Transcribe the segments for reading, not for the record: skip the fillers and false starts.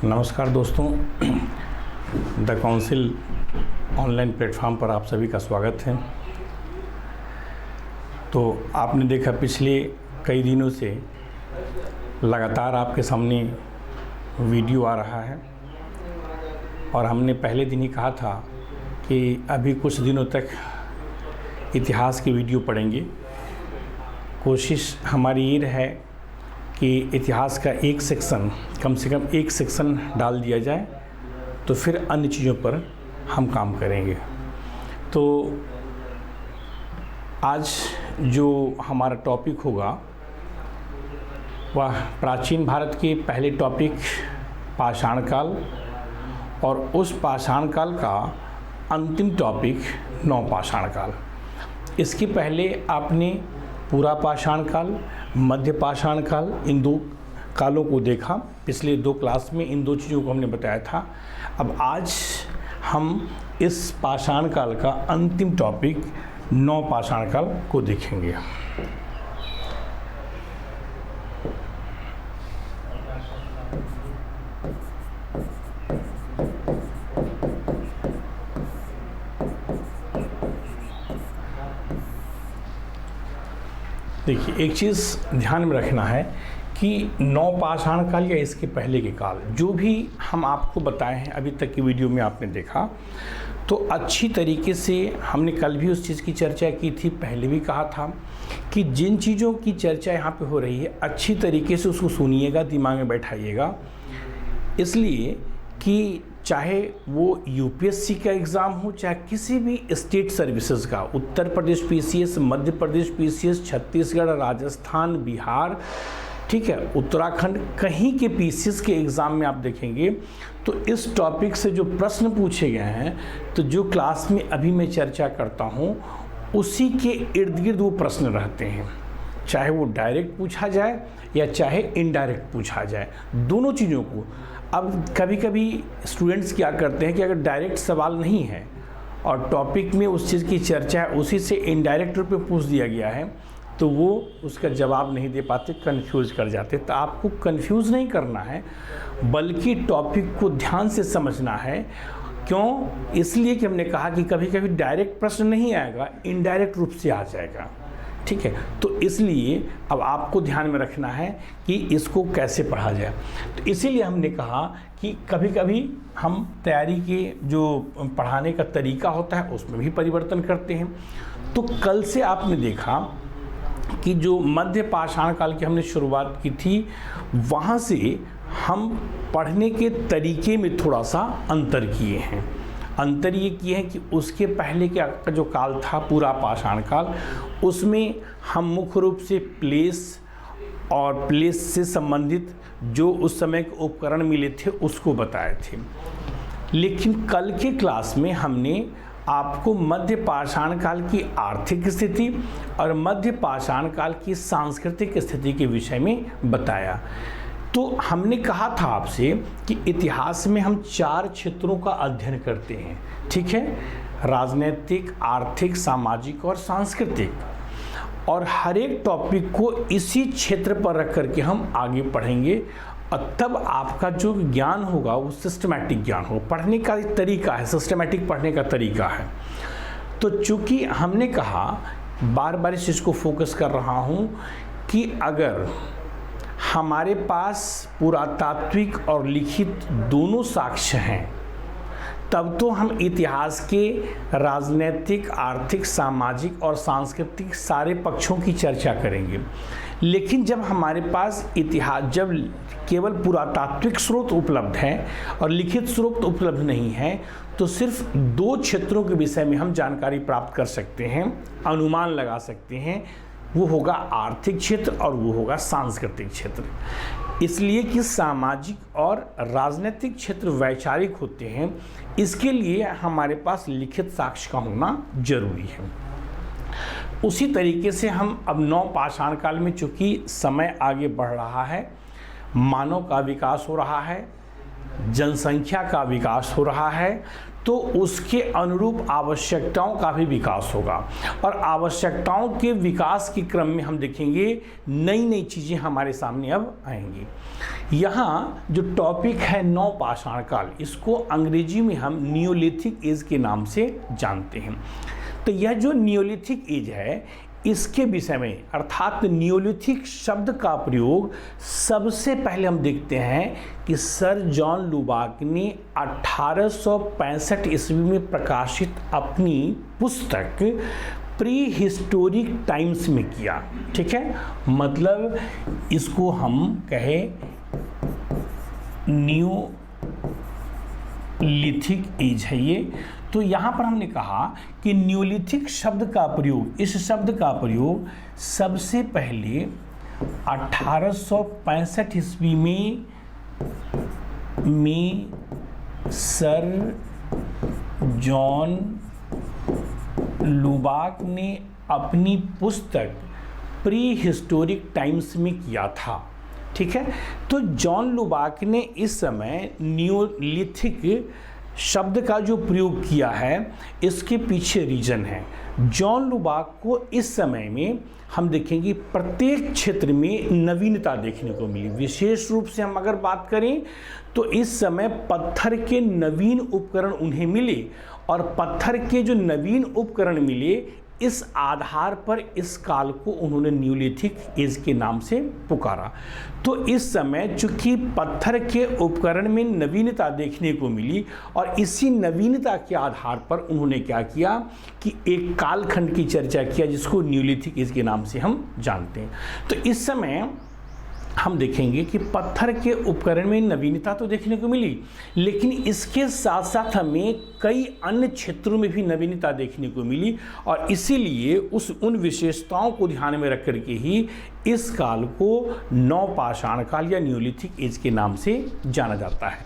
नमस्कार दोस्तों, the council online platform पर आप सभी का स्वागत है। तो आपने देखा पिछले कई दिनों से लगातार आपके सामने वीडियो आ रहा है और हमने पहले दिन ही कहा था कि अभी कुछ दिनों तक इतिहास की वीडियो पढ़ेंगे। कोशिश हमारी ये है कि इतिहास का एक सेक्शन, कम से कम एक सेक्शन डाल दिया जाए, तो फिर अन्य चीज़ों पर हम काम करेंगे। तो आज जो हमारा टॉपिक होगा वह प्राचीन भारत के पहले टॉपिक पाषाण काल और उस पाषाण काल का अंतिम टॉपिक नवपाषाण काल। इसके पहले आपने पूरा पाषाण काल, मध्य पाषाण काल, इन दो कालों को देखा। पिछले दो क्लास में इन दो चीज़ों को हमने बताया था। अब आज हम इस पाषाण काल का अंतिम टॉपिक नवपाषाण काल को देखेंगे। देखिए, एक चीज़ ध्यान में रखना है कि नवपाषाण काल या इसके पहले के काल जो भी हम आपको बताए हैं अभी तक की वीडियो में आपने देखा, तो अच्छी तरीके से हमने कल भी उस चीज़ की चर्चा की थी। पहले भी कहा था कि जिन चीज़ों की चर्चा यहाँ पे हो रही है अच्छी तरीके से उसको सुनिएगा, दिमाग में बैठाइएगा। इसलिए कि चाहे वो यूपीएससी का एग्ज़ाम हो, चाहे किसी भी स्टेट सर्विसेज का, उत्तर प्रदेश पीसीएस, मध्य प्रदेश पीसीएस, छत्तीसगढ़, राजस्थान, बिहार, ठीक है, उत्तराखंड, कहीं के पीसीएस के एग्ज़ाम में आप देखेंगे तो इस टॉपिक से जो प्रश्न पूछे गए हैं, तो जो क्लास में अभी मैं चर्चा करता हूँ उसी के इर्द गिर्द वो प्रश्न रहते हैं। चाहे वो डायरेक्ट पूछा जाए या चाहे इनडायरेक्ट पूछा जाए, दोनों चीज़ों को। अब कभी कभी स्टूडेंट्स क्या करते हैं कि अगर डायरेक्ट सवाल नहीं है और टॉपिक में उस चीज़ की चर्चा है, उसी से इनडायरेक्ट रूप में पूछ दिया गया है, तो वो उसका जवाब नहीं दे पाते, कंफ्यूज कर जाते। तो आपको कंफ्यूज नहीं करना है, बल्कि टॉपिक को ध्यान से समझना है। क्यों? इसलिए कि हमने कहा कि कभी कभी डायरेक्ट प्रश्न नहीं आएगा, इनडायरेक्ट रूप से आ जाएगा, ठीक है। तो इसलिए अब आपको ध्यान में रखना है कि इसको कैसे पढ़ा जाए। तो इसीलिए हमने कहा कि कभी कभी हम तैयारी के जो पढ़ाने का तरीका होता है उसमें भी परिवर्तन करते हैं। तो कल से आपने देखा कि जो मध्य पाषाण काल की हमने शुरुआत की थी, वहाँ से हम पढ़ने के तरीके में थोड़ा सा अंतर किए हैं। अंतर ये किए हैं कि उसके पहले का जो काल था पूरा पाषाण काल, उसमें हम मुख्य रूप से प्लेस और प्लेस से संबंधित जो उस समय के उपकरण मिले थे उसको बताए थे। लेकिन कल के क्लास में हमने आपको मध्य पाषाण काल की आर्थिक स्थिति और मध्य पाषाण काल की सांस्कृतिक स्थिति के विषय में बताया। तो हमने कहा था आपसे कि इतिहास में हम 4 क्षेत्रों का अध्ययन करते हैं, ठीक है, राजनीतिक, आर्थिक, सामाजिक और सांस्कृतिक। और हर एक टॉपिक को इसी क्षेत्र पर रख करके हम आगे पढ़ेंगे और तब आपका जो ज्ञान होगा वो सिस्टमैटिक ज्ञान हो। पढ़ने का एक तरीका है, सिस्टमैटिक पढ़ने का तरीका है। तो चूँकि हमने कहा, बार बार इस चीज़ को फोकस कर रहा हूँ कि अगर हमारे पास पुरातात्विक और लिखित दोनों साक्ष्य हैं, तब तो हम इतिहास के राजनीतिक, आर्थिक, सामाजिक और सांस्कृतिक सारे पक्षों की चर्चा करेंगे। लेकिन जब हमारे पास इतिहास, जब केवल पुरातात्विक स्रोत उपलब्ध हैं और लिखित स्रोत उपलब्ध नहीं है, तो सिर्फ 2 क्षेत्रों के विषय में हम जानकारी प्राप्त कर सकते हैं, अनुमान लगा सकते हैं। वो होगा आर्थिक क्षेत्र और वो होगा सांस्कृतिक क्षेत्र। इसलिए कि सामाजिक और राजनीतिक क्षेत्र वैचारिक होते हैं, इसके लिए हमारे पास लिखित साक्ष्य का होना जरूरी है। उसी तरीके से हम अब नवपाषाण काल में, चूँकि समय आगे बढ़ रहा है, मानव का विकास हो रहा है, जनसंख्या का विकास हो रहा है, तो उसके अनुरूप आवश्यकताओं का भी विकास होगा, और आवश्यकताओं के विकास के क्रम में हम देखेंगे नई नई चीज़ें हमारे सामने अब आएंगी। यहाँ जो टॉपिक है नवपाषाण काल, इसको अंग्रेजी में हम नियोलिथिक एज के नाम से जानते हैं। तो यह जो नियोलिथिक एज है, इसके विषय में अर्थात नियोलिथिक शब्द का प्रयोग सबसे पहले हम देखते हैं कि सर जॉन लुबाक ने 1865 ईस्वी में प्रकाशित अपनी पुस्तक प्री हिस्टोरिक टाइम्स में किया। ठीक है, मतलब इसको हम कहें नियोलिथिक एज है ये। तो यहाँ पर हमने कहा कि नियोलिथिक शब्द का प्रयोग, इस शब्द का प्रयोग सबसे पहले 1865 ईस्वी में सर जॉन लुबाक ने अपनी पुस्तक प्री हिस्टोरिक टाइम्स में किया था। ठीक है, तो जॉन लुबाक ने इस समय नियोलिथिक शब्द का जो प्रयोग किया है, इसके पीछे रीजन है। जॉन लुबाक को इस समय में हम देखेंगे प्रत्येक क्षेत्र में नवीनता देखने को मिली। विशेष रूप से हम अगर बात करें तो इस समय पत्थर के नवीन उपकरण उन्हें मिले, और पत्थर के जो नवीन उपकरण मिले, इस आधार पर इस काल को उन्होंने न्यूलिथिक एज के नाम से पुकारा। तो इस समय चूंकि पत्थर के उपकरण में नवीनता देखने को मिली, और इसी नवीनता के आधार पर उन्होंने क्या किया कि एक कालखंड की चर्चा किया, जिसको न्यूलिथिक एज के नाम से हम जानते हैं। तो इस समय हम देखेंगे कि पत्थर के उपकरण में नवीनता तो देखने को मिली, लेकिन इसके साथ साथ हमें कई अन्य क्षेत्रों में भी नवीनता देखने को मिली, और इसीलिए उन विशेषताओं को ध्यान में रख करके ही इस काल को नवपाषाण काल या न्यूलिथिक एज के नाम से जाना जाता है।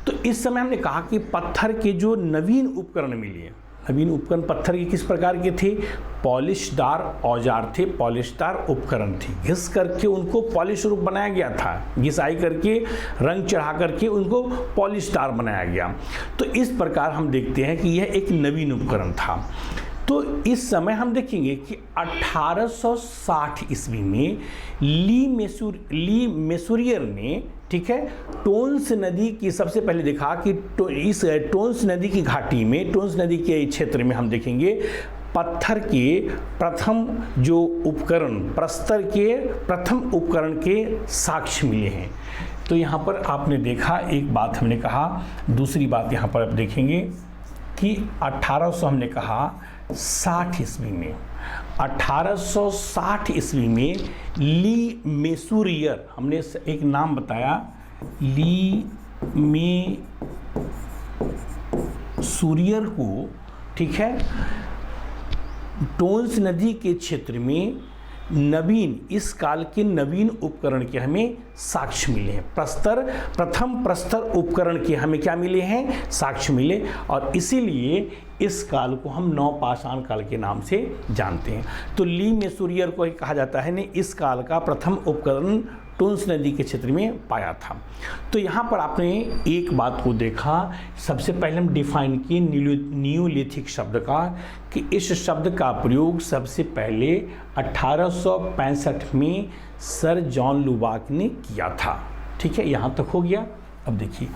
तो इस समय हमने कहा कि पत्थर के जो नवीन उपकरण मिले, नवीन उपकरण पत्थर के किस प्रकार के थे? पॉलिशदार औजार थे, पॉलिशदार उपकरण थे। घिस करके उनको पॉलिश रूप बनाया गया था, घिसाई करके रंग चढ़ा करके उनको पॉलिशदार बनाया गया। तो इस प्रकार हम देखते हैं कि यह एक नवीन उपकरण था। तो इस समय हम देखेंगे कि 1860 ईस्वी में ली मेसुरियर ने, ठीक है, टोन्स नदी की सबसे पहले देखा कि इस टोन्स नदी की घाटी में, टोन्स नदी के क्षेत्र में हम देखेंगे पत्थर के प्रथम जो उपकरण, प्रस्तर के प्रथम उपकरण के साक्ष्य मिले हैं। तो यहाँ पर आपने देखा, एक बात हमने कहा, दूसरी बात यहाँ पर आप देखेंगे कि 1800 हमने कहा 60 ईस्वी में, 1860 ईस्वी में ली मेसुरियर, हमने एक नाम बताया, ली मेसुरियर को, ठीक है, टोन्स नदी के क्षेत्र में नवीन, इस काल के नवीन उपकरण के हमें साक्ष्य मिले हैं। प्रथम प्रस्तर उपकरण के हमें क्या मिले हैं? साक्ष्य मिले, और इसीलिए इस काल को हम नवपाषाण काल के नाम से जानते हैं। तो ली मेसुरियर को कहा जाता है ने इस काल का प्रथम उपकरण टोन्स नदी के क्षेत्र में पाया था। तो यहाँ पर आपने एक बात को देखा, सबसे पहले हम डिफाइन किए नियोलिथिक शब्द का, कि इस शब्द का प्रयोग सबसे पहले 1865 में सर जॉन लुबाक ने किया था। ठीक है, यहाँ तक हो गया। अब देखिए,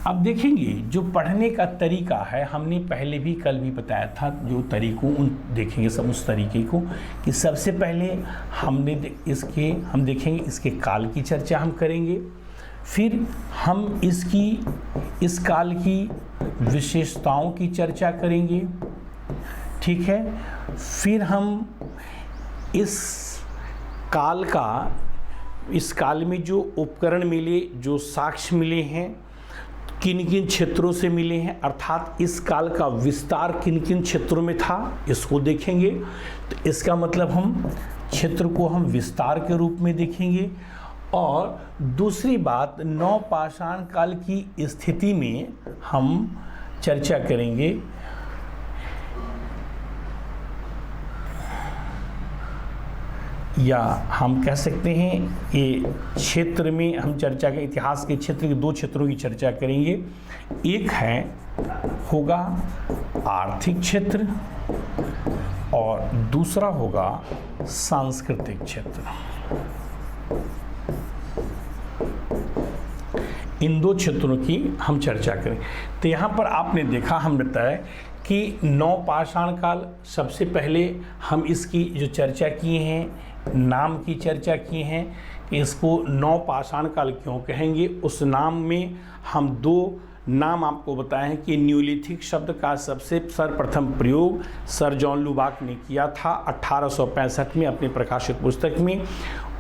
अब देखेंगे जो पढ़ने का तरीका है, हमने पहले भी कल भी बताया था जो तरीकों, उन देखेंगे सब उस तरीके को, कि सबसे पहले हम देखेंगे इसके काल की चर्चा हम करेंगे, फिर हम इस काल की विशेषताओं की चर्चा करेंगे, ठीक है, फिर हम इस काल में जो उपकरण मिले, जो साक्ष्य मिले हैं, किन किन क्षेत्रों से मिले हैं, अर्थात इस काल का विस्तार किन किन क्षेत्रों में था, इसको देखेंगे। तो इसका मतलब हम क्षेत्र को हम विस्तार के रूप में देखेंगे। और दूसरी बात, नवपाषाण काल की स्थिति में हम चर्चा करेंगे या हम कह सकते हैं ये क्षेत्र में हम चर्चा के इतिहास के क्षेत्र के दो क्षेत्रों की चर्चा करेंगे। एक है होगा आर्थिक क्षेत्र और दूसरा होगा सांस्कृतिक क्षेत्र। इन दो क्षेत्रों की हम चर्चा करें। तो यहाँ पर आपने देखा, हम बताया कि नवपाषाण काल सबसे पहले हम इसकी जो चर्चा किए हैं, नाम की चर्चा किए हैं कि इसको नवपाषाण काल क्यों कहेंगे। उस नाम में हम दो नाम आपको बताए हैं कि न्यूलिथिक शब्द का सबसे सर्वप्रथम प्रयोग सर जॉन लुबाक ने किया था 1865 में अपनी प्रकाशित पुस्तक में।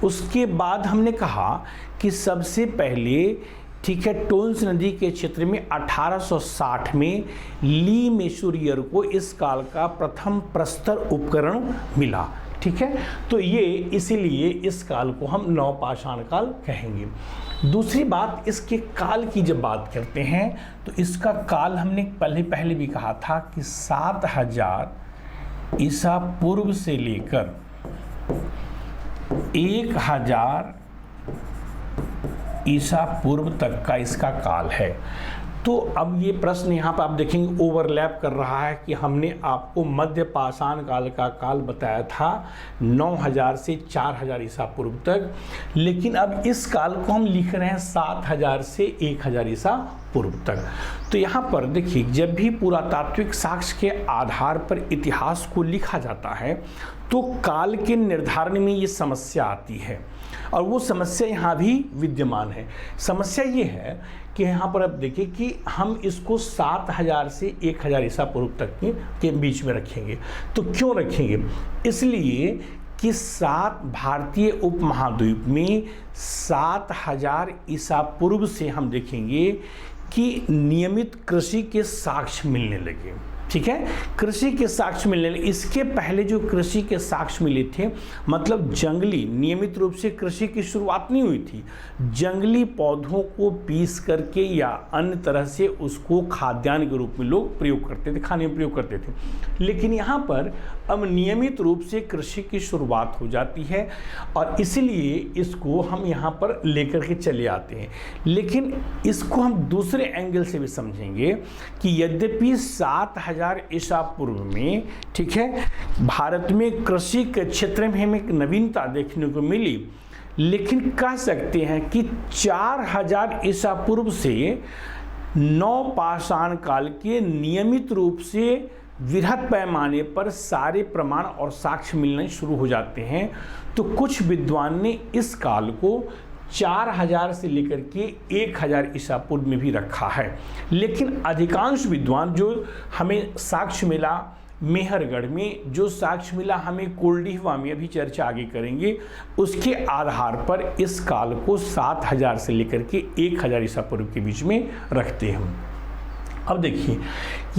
उसके बाद हमने कहा कि सबसे पहले, ठीक है, टोन्स नदी के क्षेत्र में 1860 में ली मेशुरियर को इस काल का प्रथम प्रस्तर उपकरण मिला। ठीक है, तो ये इसीलिए इस काल को हम नवपाषाण काल कहेंगे। दूसरी बात, इसके काल की जब बात करते हैं तो इसका काल हमने पहले भी कहा था कि 7000 ईसा पूर्व से लेकर 1000 ईसा पूर्व तक का इसका काल है। तो अब ये प्रश्न यहाँ पर आप देखेंगे ओवरलैप कर रहा है कि हमने आपको मध्य पाषाण काल का काल बताया था 9000 से 4000 ईसा पूर्व तक, लेकिन अब इस काल को हम लिख रहे हैं 7000 से 1000 ईसा पूर्व तक। तो यहाँ पर देखिए, जब भी पुरातात्विक साक्ष्य के आधार पर इतिहास को लिखा जाता है तो काल के निर्धारण में ये समस्या आती है, और वो समस्या यहाँ भी विद्यमान है। समस्या ये है कि यहाँ पर अब देखिए कि हम इसको 7000 से 1000 ईसा पूर्व तक के बीच में रखेंगे। तो क्यों रखेंगे? इसलिए कि भारतीय उपमहाद्वीप में 7000 ईसा पूर्व से हम देखेंगे कि नियमित कृषि के साक्ष्य मिलने लगे। ठीक है, कृषि के साक्ष्य मिलने लगे। इसके पहले जो कृषि के साक्ष्य मिले थे, मतलब जंगली, नियमित रूप से कृषि की शुरुआत नहीं हुई थी। जंगली पौधों को पीस करके या अन्य तरह से उसको खाद्यान्न के रूप में लोग प्रयोग करते थे, खाने में प्रयोग करते थे। लेकिन यहाँ पर अब नियमित रूप से कृषि की शुरुआत हो जाती है, और इसीलिए इसको हम यहाँ पर लेकर के चले आते हैं। लेकिन इसको हम दूसरे एंगल से भी समझेंगे कि यद्यपि 7000 ईसा पूर्व में, ठीक है, भारत में कृषि के क्षेत्र में हमें एक नवीनता देखने को मिली, लेकिन कह सकते हैं कि 4000 ईसा पूर्व से नवपाषाण काल के नियमित रूप से वृहद पैमाने पर सारे प्रमाण और साक्ष्य मिलने शुरू हो जाते हैं। तो कुछ विद्वान ने इस काल को 4000 से लेकर के 1000 ईसा पूर्व में भी रखा है। लेकिन अधिकांश विद्वान, जो हमें साक्ष्य मिला मेहरगढ़ में, जो साक्ष्य मिला हमें कोल्डिहवा में, अभी चर्चा आगे करेंगे, उसके आधार पर इस काल को 7000 से लेकर के 1000 ईसा पूर्व के बीच में रखते हैं। अब देखिए,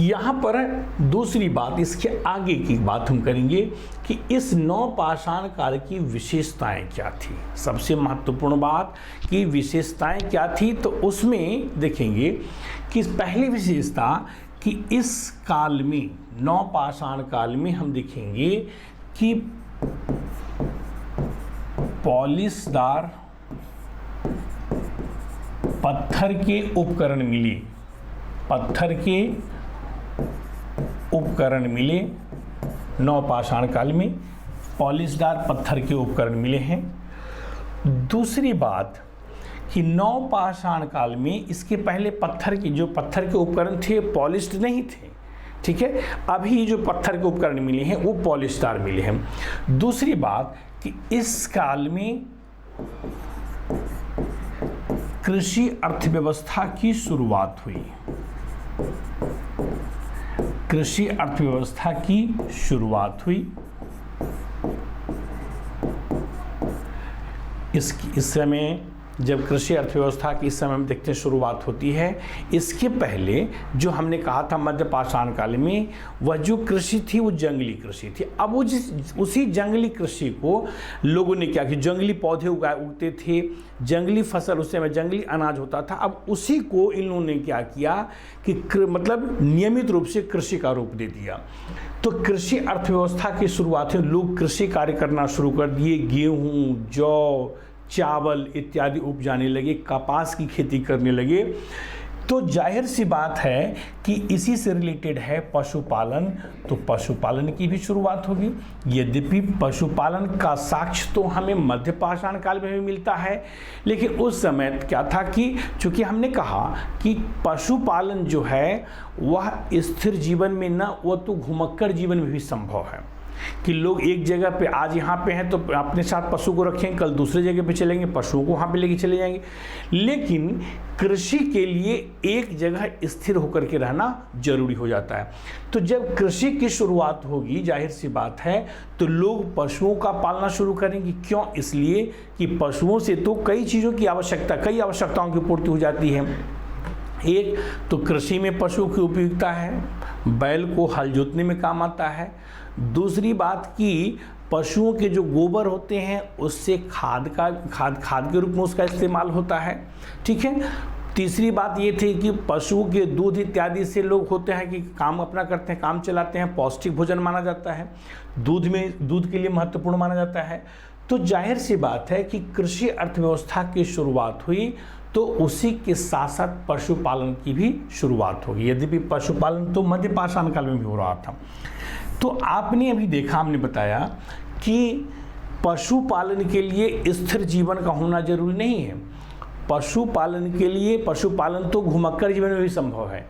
यहाँ पर दूसरी बात, इसके आगे की बात हम करेंगे कि इस नवपाषाण काल की विशेषताएं क्या थी। सबसे महत्वपूर्ण बात कि विशेषताएं क्या थी, तो उसमें देखेंगे कि पहली विशेषता कि इस काल में, नवपाषाण काल में, हम देखेंगे कि पॉलिशदार पत्थर के उपकरण मिले। पत्थर के उपकरण मिले नवपाषाण काल में, पॉलिशदार पत्थर के उपकरण मिले हैं। दूसरी बात कि नवपाषाण काल में, इसके पहले पत्थर के उपकरण थे पॉलिश्ड नहीं थे। ठीक है, अभी जो पत्थर के उपकरण मिले हैं वो पॉलिशदार मिले हैं। दूसरी बात कि इस काल में कृषि अर्थव्यवस्था की शुरुआत हुई। कृषि अर्थव्यवस्था की शुरुआत हुई। इस समय जब कृषि अर्थव्यवस्था की इस समय में देखते हैं शुरुआत होती है। इसके पहले जो हमने कहा था मध्य पाषाण काल में, वह जो कृषि थी वो जंगली कृषि थी। अब वो उसी जंगली कृषि को लोगों ने क्या किया, जंगली पौधे उगते थे, जंगली फसल, उस समय जंगली अनाज होता था। अब उसी को इन लोगों ने क्या किया कि मतलब नियमित रूप से कृषि का रूप दे दिया। तो कृषि अर्थव्यवस्था की शुरुआत में लोग कृषि कार्य करना शुरू कर दिए, गेहूं, जौ, चावल इत्यादि उपजाने लगे, कपास की खेती करने लगे। तो जाहिर सी बात है कि इसी से रिलेटेड है पशुपालन, तो पशुपालन की भी शुरुआत होगी। यद्यपि पशुपालन का साक्ष्य तो हमें मध्य पाषाण काल में भी मिलता है, लेकिन उस समय क्या था कि चूंकि हमने कहा कि पशुपालन जो है वह स्थिर जीवन में न, वह तो घुमक्कड़ जीवन में भी संभव है कि लोग एक जगह पे आज यहाँ पे हैं तो अपने साथ पशु को रखें, कल दूसरे जगह पे चलेंगे, पशुओं को वहाँ पे लेके चले जाएंगे। लेकिन कृषि के लिए एक जगह स्थिर होकर के रहना जरूरी हो जाता है। तो जब कृषि की शुरुआत होगी, जाहिर सी बात है, तो लोग पशुओं का पालना शुरू करेंगे। क्यों? इसलिए कि पशुओं से तो कई चीज़ों की कई आवश्यकताओं की पूर्ति हो जाती है। एक तो कृषि में पशुओं की उपयोगिता है, बैल को हल जोतने में काम आता है। दूसरी बात कि पशुओं के जो गोबर होते हैं उससे खाद के रूप में उसका इस्तेमाल होता है। ठीक है। तीसरी बात ये थी कि पशुओं के दूध इत्यादि से लोग होते हैं कि काम अपना करते हैं, काम चलाते हैं, पौष्टिक भोजन माना जाता है, दूध के लिए महत्वपूर्ण माना जाता है। तो जाहिर सी बात है कि कृषि अर्थव्यवस्था की शुरुआत हुई तो उसी के साथ साथ पशुपालन की भी शुरुआत होगी। यद्यपि पशुपालन तो मध्य पाषाण काल में भी हो रहा था। तो आपने अभी देखा, हमने बताया कि पशुपालन के लिए स्थिर जीवन का होना जरूरी नहीं है। पशुपालन तो घुमक्कड़ जीवन में भी संभव है,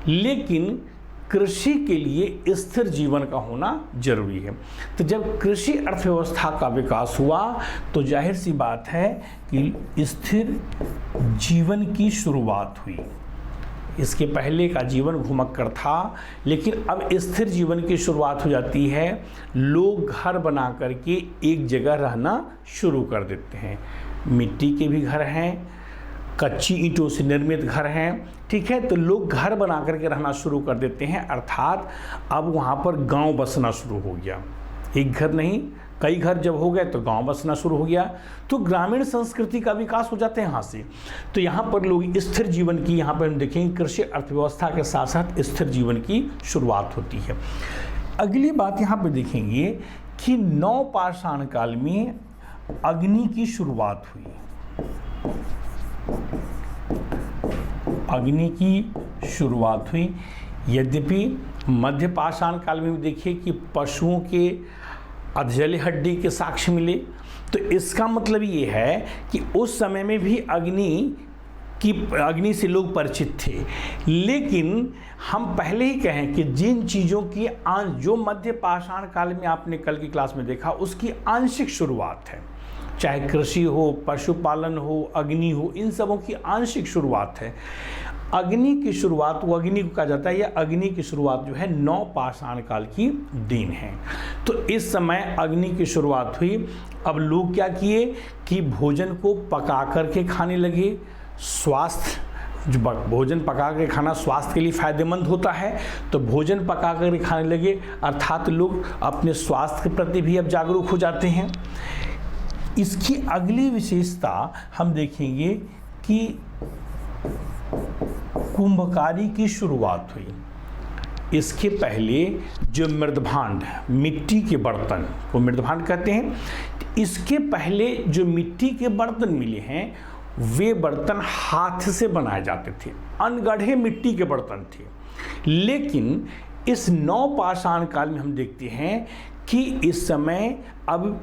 लेकिन कृषि के लिए स्थिर जीवन का होना जरूरी है। तो जब कृषि अर्थव्यवस्था का विकास हुआ तो जाहिर सी बात है कि स्थिर जीवन की शुरुआत हुई। इसके पहले का जीवन घुमक्कड़ था, लेकिन अब स्थिर जीवन की शुरुआत हो जाती है। लोग घर बना करके एक जगह रहना शुरू कर देते हैं। मिट्टी के भी घर हैं, कच्ची ईंटों से निर्मित घर हैं। ठीक है। तो लोग घर बना करके रहना शुरू कर देते हैं, अर्थात अब वहाँ पर गांव बसना शुरू हो गया। एक घर नहीं, कई घर जब हो गए तो गांव बसना शुरू हो गया। तो ग्रामीण संस्कृति का विकास हो जाता है यहाँ से। तो यहाँ पर लोग स्थिर जीवन की, यहाँ पर हम देखेंगे कृषि अर्थव्यवस्था के साथ साथ स्थिर जीवन की शुरुआत होती है। अगली बात यहाँ पर देखेंगे कि नवपाषाण काल में अग्नि की शुरुआत हुई। अग्नि की शुरुआत हुई। यद्यपि मध्य पाषाण काल में भी देखिए कि पशुओं के अधजली हड्डी के साक्ष्य मिले। तो इसका मतलब ये है कि उस समय में भी अग्नि से लोग परिचित थे। लेकिन हम पहले ही कहें कि जिन चीज़ों की जो मध्य पाषाण काल में आपने कल की क्लास में देखा, उसकी आंशिक शुरुआत है। चाहे कृषि हो, पशुपालन हो, अग्नि हो, इन सबों की आंशिक शुरुआत है। अग्नि की शुरुआत, वो अग्नि को कहा जाता है, या अग्नि की शुरुआत जो है नवपाषाण काल की देन है। तो इस समय अग्नि की शुरुआत हुई। अब लोग क्या किए कि भोजन को पका करके खाने लगे। भोजन पका के खाना स्वास्थ्य के लिए फायदेमंद होता है, तो भोजन पका कर खाने लगे, अर्थात लोग अपने स्वास्थ्य के प्रति भी अब जागरूक हो जाते हैं। इसकी अगली विशेषता हम देखेंगे कि कुंभकारी की शुरुआत हुई। इसके पहले जो मृदभांड, मिट्टी के बर्तन को मृदभांड कहते हैं, इसके पहले जो मिट्टी के बर्तन मिले हैं वे बर्तन हाथ से बनाए जाते थे, अनगढ़े मिट्टी के बर्तन थे। लेकिन इस नवपाषाण काल में हम देखते हैं कि इस समय अब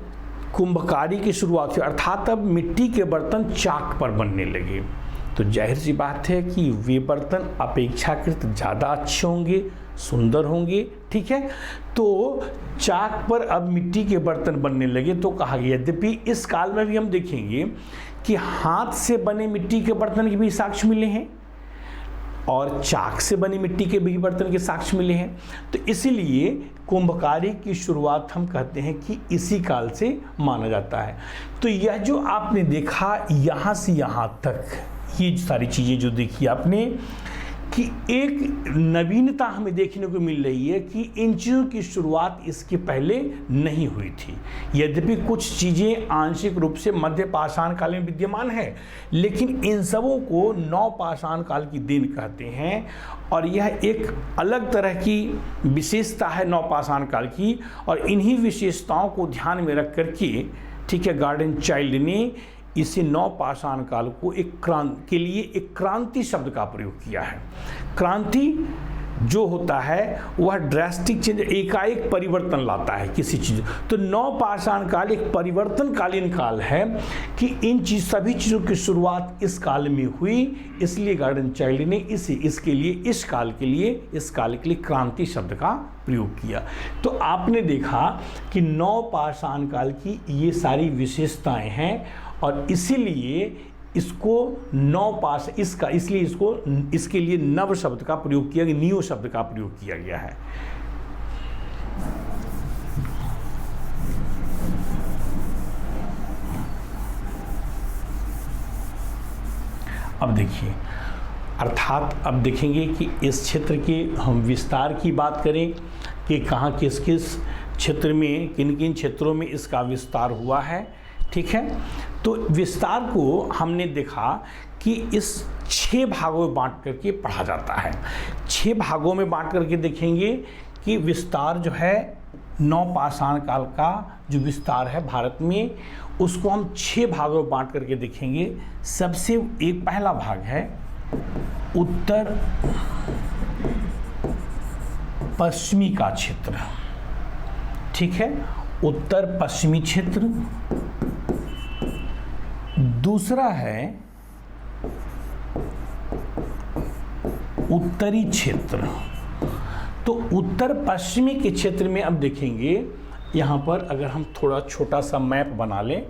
कुंभकारी की शुरुआत हुई, अर्थात अब मिट्टी के बर्तन चाक पर बनने लगे। तो जाहिर सी बात है कि वे बर्तन अपेक्षाकृत ज़्यादा अच्छे होंगे, सुंदर होंगे। ठीक है। तो चाक पर अब मिट्टी के बर्तन बनने लगे। तो कहा गया, यद्यपि इस काल में भी हम देखेंगे कि हाथ से बने मिट्टी के बर्तन के भी साक्ष्य मिले हैं, और चाक से बनी मिट्टी के भी बर्तन के साक्ष्य मिले हैं। तो इसीलिए कुंभकारी की शुरुआत हम कहते हैं कि इसी काल से माना जाता है। तो यह जो आपने देखा यहाँ से यहाँ तक, ये सारी चीज़ें जो देखी आपने, कि एक नवीनता हमें देखने को मिल रही है कि इन चीज़ों की शुरुआत इसके पहले नहीं हुई थी। यद्यपि कुछ चीज़ें आंशिक रूप से मध्य पाषाण काल में विद्यमान है, लेकिन इन सबों को नवपाषाण काल की देन कहते हैं। और यह एक अलग तरह की विशेषता है नवपाषाण काल की, और इन्हीं विशेषताओं को ध्यान में रख करके, ठीक है, गार्डन चाइल्ड ने इसे नवपाषाण काल को के लिए एक क्रांति शब्द का प्रयोग किया है। क्रांति जो होता है वह ड्रास्टिक चेंज, एकाएक परिवर्तन लाता है किसी चीज़। तो नवपाषाण काल एक परिवर्तनकालीन काल है कि इन सभी चीज़ों की शुरुआत इस काल में हुई, इसलिए गार्डन चाइल्ड ने इस काल के लिए क्रांति शब्द का प्रयोग किया। तो आपने देखा कि नवपाषाण काल की ये सारी विशेषताएं हैं, और इसीलिए इसको इसके लिए नव शब्द का प्रयोग किया गया, नियो शब्द का प्रयोग किया गया है। अब देखिए, अर्थात अब देखेंगे कि इस क्षेत्र के हम विस्तार की बात करें कि कहाँ किस किस क्षेत्र में, किन किन क्षेत्रों में इसका विस्तार हुआ है। ठीक है, तो विस्तार को हमने देखा कि इस 6 भागों में बांट करके पढ़ा जाता है। 6 भागों में बांट करके देखेंगे कि विस्तार जो है नवपाषाण काल का जो विस्तार है भारत में, उसको हम 6 भागों में बांट करके देखेंगे। सबसे एक पहला भाग है उत्तर पश्चिमी का क्षेत्र। ठीक है, उत्तर पश्चिमी क्षेत्र। दूसरा है उत्तरी क्षेत्र। तो उत्तर पश्चिमी के क्षेत्र में अब देखेंगे, यहां पर अगर हम थोड़ा छोटा सा मैप बना लें,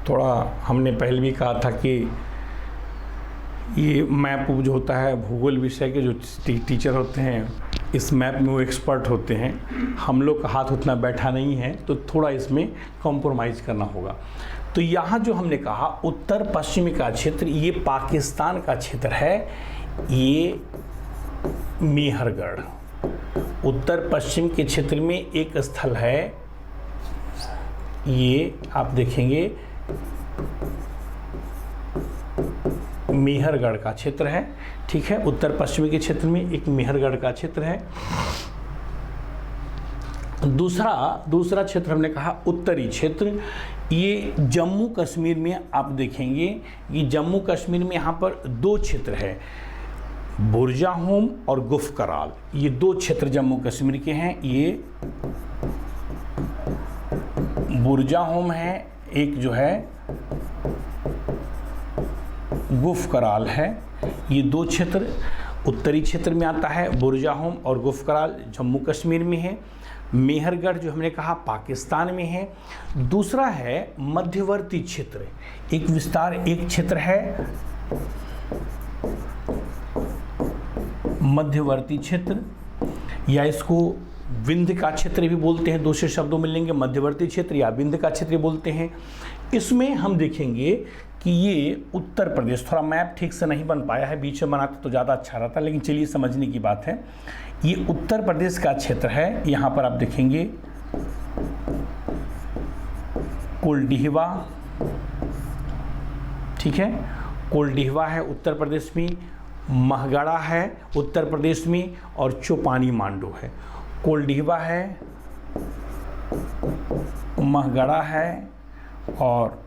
थोड़ा हमने पहले भी कहा था कि ये मैप जो होता है भूगोल विषय के जो टीचर होते हैं, इस मैप में वो एक्सपर्ट होते हैं। हम लोग का हाथ उतना बैठा नहीं है, तो थोड़ा इसमें कॉम्प्रोमाइज़ करना होगा। तो यहाँ जो हमने कहा उत्तर पश्चिमी का क्षेत्र, ये पाकिस्तान का क्षेत्र है, ये मेहरगढ़। उत्तर पश्चिम के क्षेत्र में एक स्थल है, ये आप देखेंगे मेहरगढ़ का क्षेत्र है। ठीक है, उत्तर पश्चिमी के क्षेत्र में एक मेहरगढ़ का क्षेत्र है। दूसरा क्षेत्र हमने कहा उत्तरी क्षेत्र, ये जम्मू कश्मीर में आप देखेंगे, ये जम्मू कश्मीर में यहाँ पर 2 क्षेत्र है, बुरजाहोम और गुफकराल। ये 2 क्षेत्र जम्मू कश्मीर के हैं। ये बुरजाहोम है, एक जो है गुफकराल है। ये 2 क्षेत्र उत्तरी क्षेत्र में आता है। बुरजाहोम और गुफकराल जम्मू कश्मीर में है। मेहरगढ़ जो हमने कहा पाकिस्तान में है। दूसरा है मध्यवर्ती क्षेत्र, एक क्षेत्र है मध्यवर्ती क्षेत्र, या इसको विंध्य का क्षेत्र भी बोलते हैं। दूसरे शब्दों में लेंगे मध्यवर्ती क्षेत्र या विंध्य का क्षेत्र बोलते हैं। इसमें हम देखेंगे कि ये उत्तर प्रदेश, थोड़ा मैप ठीक से नहीं बन पाया है, बीच में बनाते तो ज़्यादा अच्छा रहता, लेकिन चलिए समझने की बात है। ये उत्तर प्रदेश का क्षेत्र है। यहाँ पर आप देखेंगे कोल्डिहवा, ठीक है, कोल्डिहवा है उत्तर प्रदेश में, महगढ़ा है उत्तर प्रदेश में, और चौपानी मांडू है। कोल्डिवा है, महगढ़ा है और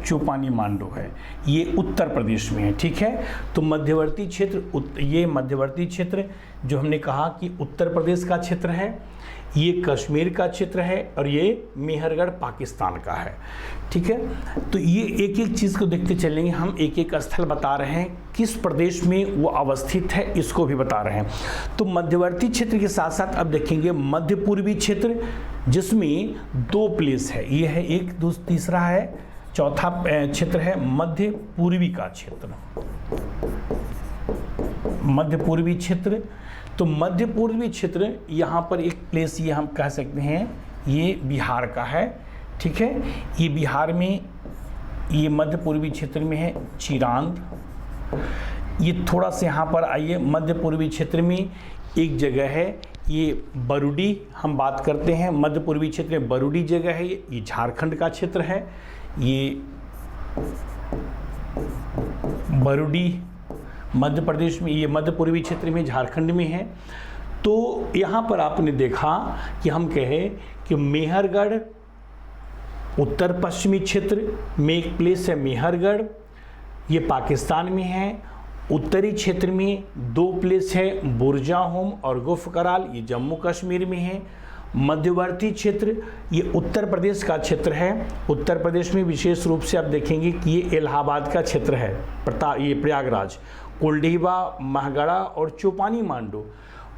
चौपानी मांडू है, ये उत्तर प्रदेश में है। ठीक है, तो मध्यवर्ती क्षेत्र, ये मध्यवर्ती क्षेत्र जो हमने कहा कि उत्तर प्रदेश का क्षेत्र है, ये कश्मीर का क्षेत्र है, और ये मेहरगढ़ पाकिस्तान का है। ठीक है, तो ये एक एक चीज़ को देखते चलेंगे हम, एक एक स्थल बता रहे हैं, किस प्रदेश में वो अवस्थित है इसको भी बता रहे हैं। तो मध्यवर्ती क्षेत्र के साथ साथ अब देखेंगे मध्य पूर्वी क्षेत्र, जिसमें 2 प्लेस है, ये है एक, तीसरा है, चौथा क्षेत्र है मध्य पूर्वी का क्षेत्र, मध्य पूर्वी क्षेत्र। तो मध्य पूर्वी क्षेत्र यहाँ पर एक प्लेस ये हम कह सकते हैं, ये बिहार का है। ठीक है, ये बिहार में, ये मध्य पूर्वी क्षेत्र में है चिरांद। ये थोड़ा सा यहाँ पर आइए, मध्य पूर्वी क्षेत्र में एक जगह है, ये बरूडी हम बात करते हैं, मध्य पूर्वी क्षेत्र में बरूडी जगह है, ये झारखंड का क्षेत्र है। ये बरूडी मध्य प्रदेश में, ये मध्य पूर्वी क्षेत्र में झारखंड में है। तो यहाँ पर आपने देखा कि हम कहे कि मेहरगढ़ उत्तर पश्चिमी क्षेत्र में एक प्लेस है मेहरगढ़, ये पाकिस्तान में है। उत्तरी क्षेत्र में 2 प्लेस है, बुरजाहोम और गुफकराल, ये जम्मू कश्मीर में है। मध्यवर्ती क्षेत्र ये उत्तर प्रदेश का क्षेत्र है। उत्तर प्रदेश में विशेष रूप से आप देखेंगे कि ये इलाहाबाद का क्षेत्र है, ये प्रयागराज, कोल्डिवा, महगढ़ा और चौपानी मांडू।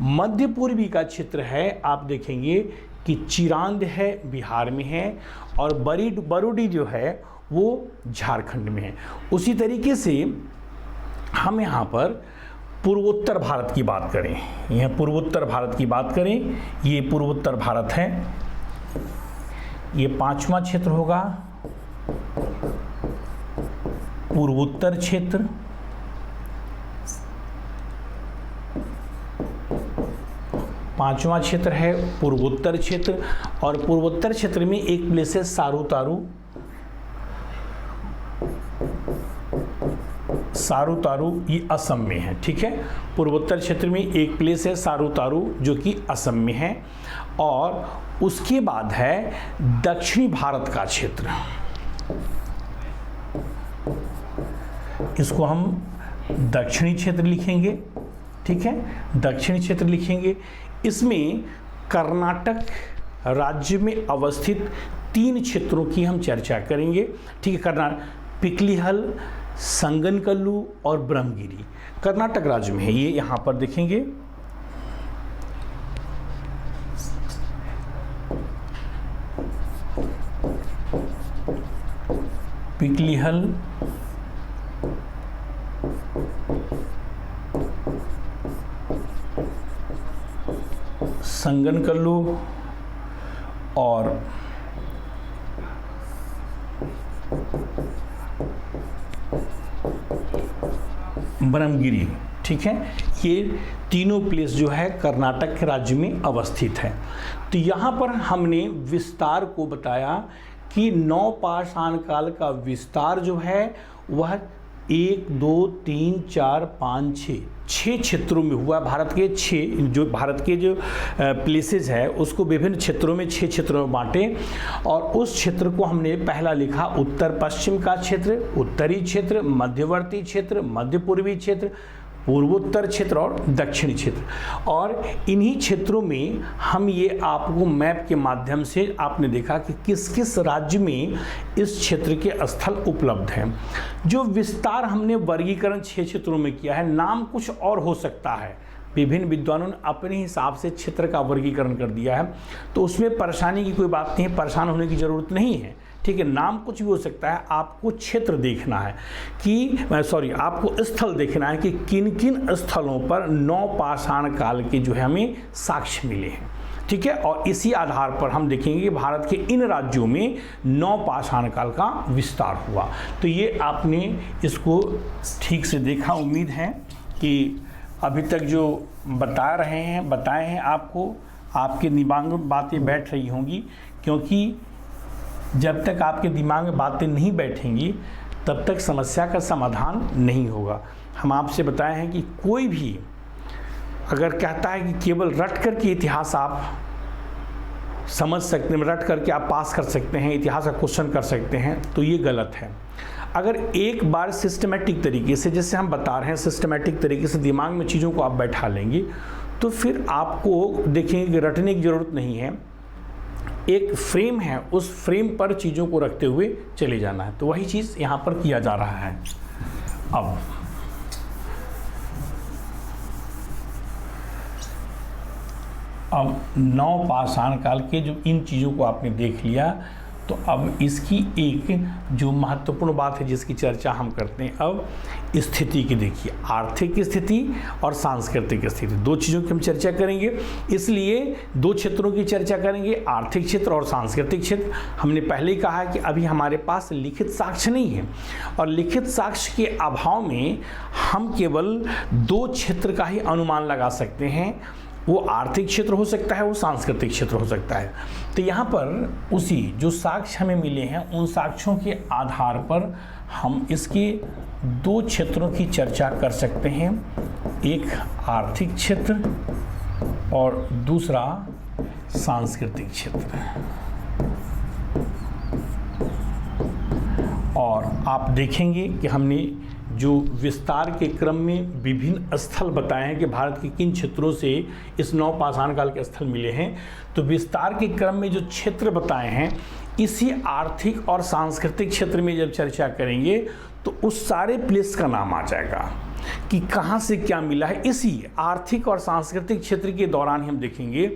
मध्य पूर्वी का क्षेत्र है, आप देखेंगे कि चिरांद है, बिहार में है, और बरूडी जो है वो झारखंड में है। उसी तरीके से हम यहाँ पर पूर्वोत्तर भारत की बात करें, यह पूर्वोत्तर भारत की बात करें, ये पूर्वोत्तर भारत है, ये 5वां क्षेत्र होगा पूर्वोत्तर क्षेत्र। पांचवा क्षेत्र है पूर्वोत्तर क्षेत्र, और पूर्वोत्तर क्षेत्र में एक प्लेस है सारूतारू। सारूतारू ये असम में है। ठीक है, पूर्वोत्तर क्षेत्र में एक प्लेस है सारूतारू जो कि असम में है। और उसके बाद है दक्षिणी भारत का क्षेत्र, इसको हम दक्षिणी क्षेत्र लिखेंगे। ठीक है, दक्षिणी क्षेत्र लिखेंगे। इसमें कर्नाटक राज्य में अवस्थित 3 क्षेत्रों की हम चर्चा करेंगे। ठीक है, कर्नाटक, पिकलीहल, संगनकल्लू और ब्रह्मगिरी कर्नाटक राज्य में है। ये यहाँ पर देखेंगे, पिकलीहल, संगनकल्लू और ब्रह्मगिरी। ठीक है, ये तीनों प्लेस जो है कर्नाटक राज्य में अवस्थित है। तो यहाँ पर हमने विस्तार को बताया कि नवपाषाण काल का विस्तार जो है वह 1, 2, 3, 4, 5, 6 क्षेत्रों में हुआ। भारत के 6 जो प्लेसेस है उसको विभिन्न क्षेत्रों में 6 क्षेत्रों में बांटे, और उस क्षेत्र को हमने पहला लिखा उत्तर पश्चिम का क्षेत्र, उत्तरी क्षेत्र, मध्यवर्ती क्षेत्र, मध्य पूर्वी क्षेत्र, पूर्वोत्तर क्षेत्र और दक्षिणी क्षेत्र। और इन्हीं क्षेत्रों में हम ये आपको मैप के माध्यम से आपने देखा कि किस किस राज्य में इस क्षेत्र के स्थल उपलब्ध हैं। जो विस्तार हमने वर्गीकरण 6 क्षेत्रों में किया है, नाम कुछ और हो सकता है, विभिन्न विद्वानों ने अपने हिसाब से क्षेत्र का वर्गीकरण कर दिया है, तो उसमें परेशानी की कोई बात नहीं है, परेशान होने की ज़रूरत नहीं है। ठीक है, नाम कुछ भी हो सकता है, आपको क्षेत्र देखना है कि आपको स्थल देखना है कि किन किन स्थलों पर नवपाषाण काल के जो है हमें साक्ष्य मिले हैं। ठीक है, और इसी आधार पर हम देखेंगे कि भारत के इन राज्यों में नवपाषाण काल का विस्तार हुआ। तो ये आपने इसको ठीक से देखा। उम्मीद है कि अभी तक जो बताए हैं आपको, आपके दिमाग में बातें बैठ रही होंगी, क्योंकि जब तक आपके दिमाग में बातें नहीं बैठेंगी तब तक समस्या का समाधान नहीं होगा। हम आपसे बताए हैं कि कोई भी अगर कहता है कि केवल रट कर के इतिहास आप समझ सकते हैं, रट करके आप पास कर सकते हैं, इतिहास का क्वेश्चन कर सकते हैं, तो ये गलत है। अगर एक बार सिस्टमेटिक तरीके से, जैसे हम बता रहे हैं, सिस्टमेटिक तरीके से दिमाग में चीज़ों को आप बैठा लेंगे तो फिर आपको देखेंगे कि रटने की ज़रूरत नहीं है। एक फ्रेम है, उस फ्रेम पर चीज़ों को रखते हुए चले जाना है। तो वही चीज़ यहाँ पर किया जा रहा है। अब नौ पाषाण काल के जो इन चीज़ों को आपने देख लिया, तो अब इसकी एक जो महत्वपूर्ण बात है जिसकी चर्चा हम करते हैं, अब स्थिति की देखिए, आर्थिक स्थिति और सांस्कृतिक स्थिति, दो चीज़ों की हम चर्चा करेंगे। इसलिए दो क्षेत्रों की चर्चा करेंगे, आर्थिक क्षेत्र और सांस्कृतिक क्षेत्र। हमने पहले ही कहा कि अभी हमारे पास लिखित साक्ष्य नहीं है, और लिखित साक्ष्य के अभाव में हम केवल दो क्षेत्र का ही अनुमान लगा सकते हैं। वो आर्थिक क्षेत्र हो सकता है, वो सांस्कृतिक क्षेत्र हो सकता है। तो यहाँ पर उसी जो साक्ष्य हमें मिले हैं, उन साक्ष्यों के आधार पर हम इसके दो क्षेत्रों की चर्चा कर सकते हैं, एक आर्थिक क्षेत्र और दूसरा सांस्कृतिक क्षेत्र। और आप देखेंगे कि हमने जो विस्तार के क्रम में विभिन्न स्थल बताए हैं कि भारत के किन क्षेत्रों से इस नौ पाषाण काल के स्थल मिले हैं, तो विस्तार के क्रम में जो क्षेत्र बताए हैं, इसी आर्थिक और सांस्कृतिक क्षेत्र में जब चर्चा करेंगे तो उस सारे प्लेस का नाम आ जाएगा कि कहाँ से क्या मिला है। इसी आर्थिक और सांस्कृतिक क्षेत्र के दौरान हम देखेंगे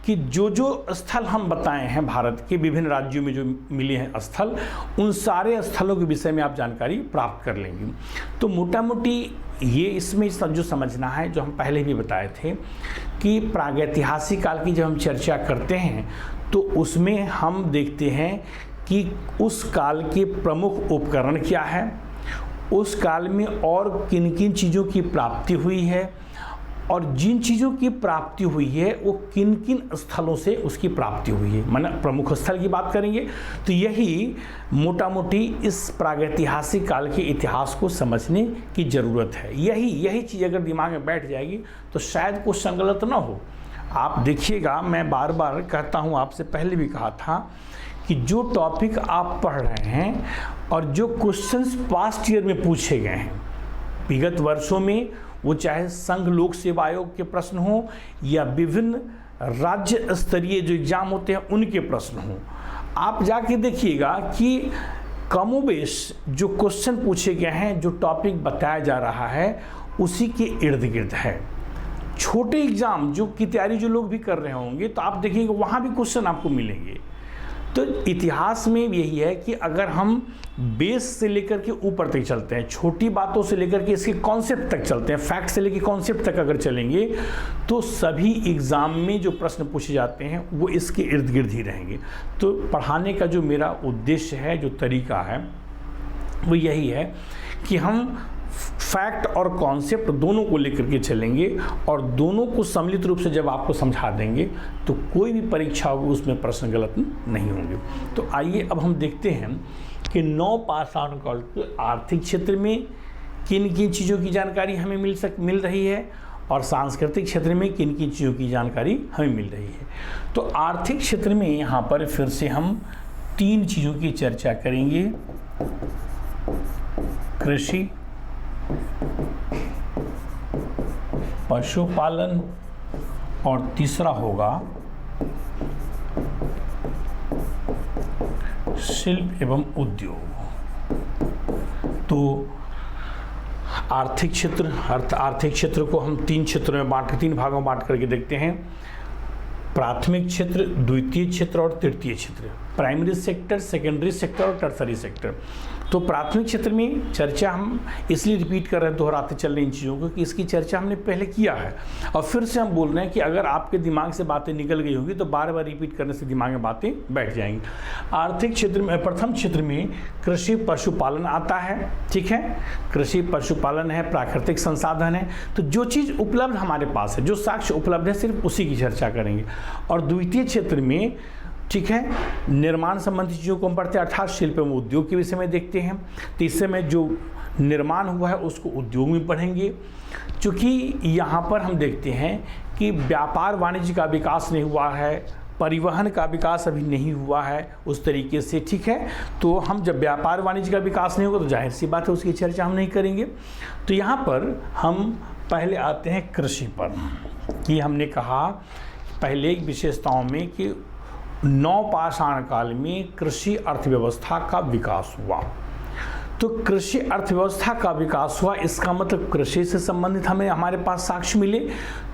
कि जो जो स्थल हम बताए हैं भारत के विभिन्न राज्यों में जो मिले हैं स्थल, उन सारे स्थलों के विषय में आप जानकारी प्राप्त कर लेंगे। तो मोटा मोटी ये इसमें जो समझना है, जो हम पहले भी बताए थे कि प्रागैतिहासिक काल की जब हम चर्चा करते हैं तो उसमें हम देखते हैं कि उस काल के प्रमुख उपकरण क्या है, उस काल में और किन किन चीज़ों की प्राप्ति हुई है, और जिन चीज़ों की प्राप्ति हुई है वो किन किन स्थलों से उसकी प्राप्ति हुई है, माना प्रमुख स्थल की बात करेंगे। तो यही मोटा मोटी इस प्रागैतिहासिक काल के इतिहास को समझने की ज़रूरत है। यही चीज़ अगर दिमाग में बैठ जाएगी तो शायद कुछ संगलत ना हो। आप देखिएगा, मैं बार बार कहता हूँ, आपसे पहले भी कहा था कि जो टॉपिक आप पढ़ रहे हैं और जो क्वेश्चंस पास्ट ईयर में पूछे गए हैं विगत वर्षों में, वो चाहे संघ लोक सेवा आयोग के प्रश्न हो या विभिन्न राज्य स्तरीय जो एग्ज़ाम होते हैं उनके प्रश्न हो, आप जाके देखिएगा कि कमोबेश जो क्वेश्चन पूछे गए हैं, जो टॉपिक बताया जा रहा है, उसी के इर्द गिर्द है। छोटे एग्ज़ाम जो की तैयारी जो लोग भी कर रहे होंगे तो आप देखेंगे वहाँ भी क्वेश्चन आपको मिलेंगे। तो इतिहास में यही है कि अगर हम बेस से लेकर के ऊपर तक चलते हैं, छोटी बातों से लेकर के इसके कॉन्सेप्ट तक चलते हैं, फैक्ट से लेकर कॉन्सेप्ट तक अगर चलेंगे तो सभी एग्ज़ाम में जो प्रश्न पूछे जाते हैं वो इसके इर्द गिर्द ही रहेंगे। तो पढ़ाने का जो मेरा उद्देश्य है, जो तरीका है, वो यही है कि हम फैक्ट और कॉन्सेप्ट दोनों को लेकर के चलेंगे और दोनों को सम्मिलित रूप से जब आपको समझा देंगे तो कोई भी परीक्षा होगी उसमें प्रश्न गलत नहीं होंगे। तो आइए अब हम देखते हैं कि नौ पाषाण काल के आर्थिक क्षेत्र में किन किन चीज़ों की जानकारी हमें मिल रही है और सांस्कृतिक क्षेत्र में किन किन चीज़ों की जानकारी हमें मिल रही है। तो आर्थिक क्षेत्र में यहाँ पर फिर से हम तीन चीज़ों की चर्चा करेंगे, कृषि, पशुपालन और तीसरा होगा शिल्प एवं उद्योग। तो आर्थिक क्षेत्र को हम तीन क्षेत्रों में तीन भागों में बांट करके देखते हैं, प्राथमिक क्षेत्र, द्वितीय क्षेत्र और तृतीय क्षेत्र, प्राइमरी सेक्टर, सेकेंडरी सेक्टर और टर्सरी सेक्टर। तो प्राथमिक क्षेत्र में चर्चा हम इसलिए रिपीट कर रहे हैं, दोहराते चल रहे हैं इन चीज़ों को कि इसकी चर्चा हमने पहले किया है और फिर से हम बोल रहे हैं कि अगर आपके दिमाग से बातें निकल गई होंगी तो बार बार रिपीट करने से दिमाग में बातें बैठ जाएंगी। आर्थिक क्षेत्र में प्रथम क्षेत्र में कृषि पशुपालन आता है, ठीक है, कृषि पशुपालन है, प्राकृतिक संसाधन है। तो जो चीज़ उपलब्ध हमारे पास है, जो साक्ष्य उपलब्ध है, सिर्फ उसी की चर्चा करेंगे। और द्वितीय क्षेत्र में ठीक है। निर्माण संबंधी चीज़ों को हम पढ़ते हैं, अर्थात शिल्प एवं उद्योग के विषय में देखते हैं। तो इस समय जो निर्माण हुआ है उसको उद्योग में पढ़ेंगे, क्योंकि यहाँ पर हम देखते हैं कि व्यापार वाणिज्य का विकास नहीं हुआ है, परिवहन का विकास अभी नहीं हुआ है उस तरीके से, ठीक है। तो हम जब व्यापार वाणिज्य का विकास नहीं होगा तो जाहिर सी बात है उसकी चर्चा हम नहीं करेंगे। तो यहाँ पर हम पहले आते हैं कृषि पर, कि हमने कहा पहले विशेषताओं में कि नवपाषाण काल में कृषि अर्थव्यवस्था का विकास हुआ। तो कृषि अर्थव्यवस्था का विकास हुआ, इसका मतलब कृषि से संबंधित हमें हमारे पास साक्ष्य मिले।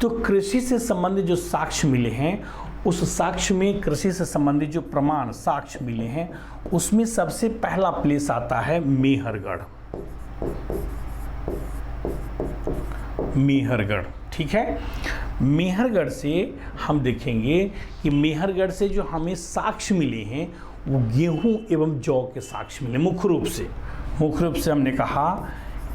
तो कृषि से संबंधित जो साक्ष्य मिले हैं, उस साक्ष्य में कृषि से संबंधित जो प्रमाण साक्ष्य मिले हैं उसमें सबसे पहला प्लेस आता है मेहरगढ़। मेहरगढ़, ठीक है। मेहरगढ़ से हम देखेंगे कि मेहरगढ़ से जो हमें साक्ष्य मिले हैं वो गेहूं एवं जौ के साक्ष्य मिले। मुख्य रूप से हमने कहा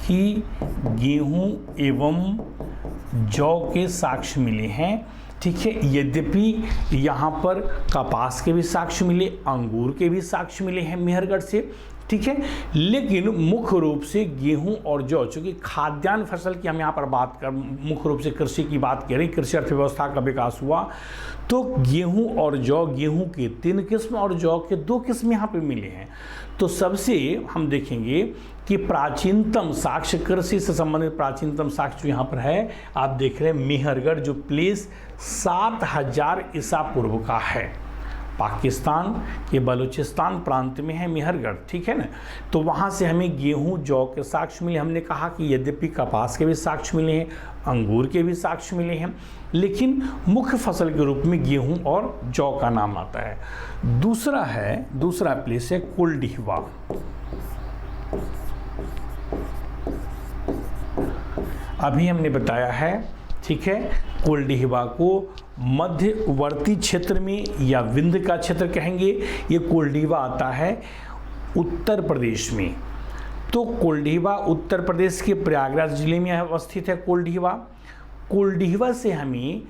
कि गेहूं एवं जौ के साक्ष्य मिले हैं, ठीक है। यद्यपि यहाँ पर कपास के भी साक्ष्य मिले, अंगूर के भी साक्ष्य मिले हैं मेहरगढ़ से, ठीक है। लेकिन मुख्य रूप से गेहूं और जौ, चूँकि खाद्यान्न फसल की हम यहाँ पर बात कर, मुख्य रूप से कृषि की बात करें, कृषि अर्थव्यवस्था का विकास हुआ, तो गेहूं और जौ, गेहूं के 3 किस्म और जौ के 2 किस्म यहाँ पे मिले हैं। तो सबसे हम देखेंगे कि प्राचीनतम साक्ष्य, कृषि से संबंधित प्राचीनतम साक्ष्य यहाँ पर है, आप देख रहे हैं मेहरगढ़, जो प्लेस 7000 ईसा पूर्व का है। पाकिस्तान के बलूचिस्तान प्रांत में है मेहरगढ़, ठीक है ना। तो वहाँ से हमें गेहूं जौ के साक्ष्य मिले। हमने कहा कि यद्यपि कपास के भी साक्ष्य मिले हैं, अंगूर के भी साक्ष्य मिले हैं, लेकिन मुख्य फसल के रूप में गेहूं और जौ का नाम आता है। दूसरा प्लेस है कुलडीहवा। अभी हमने बताया है, ठीक है, कुलडीहवा को मध्यवर्ती क्षेत्र में या विंध्य का क्षेत्र कहेंगे। ये कुलडीहवा आता है उत्तर प्रदेश में। तो कुलडीहवा उत्तर प्रदेश के प्रयागराज जिले में अवस्थित है कुलडीहवा। कुलडीहवा से हमें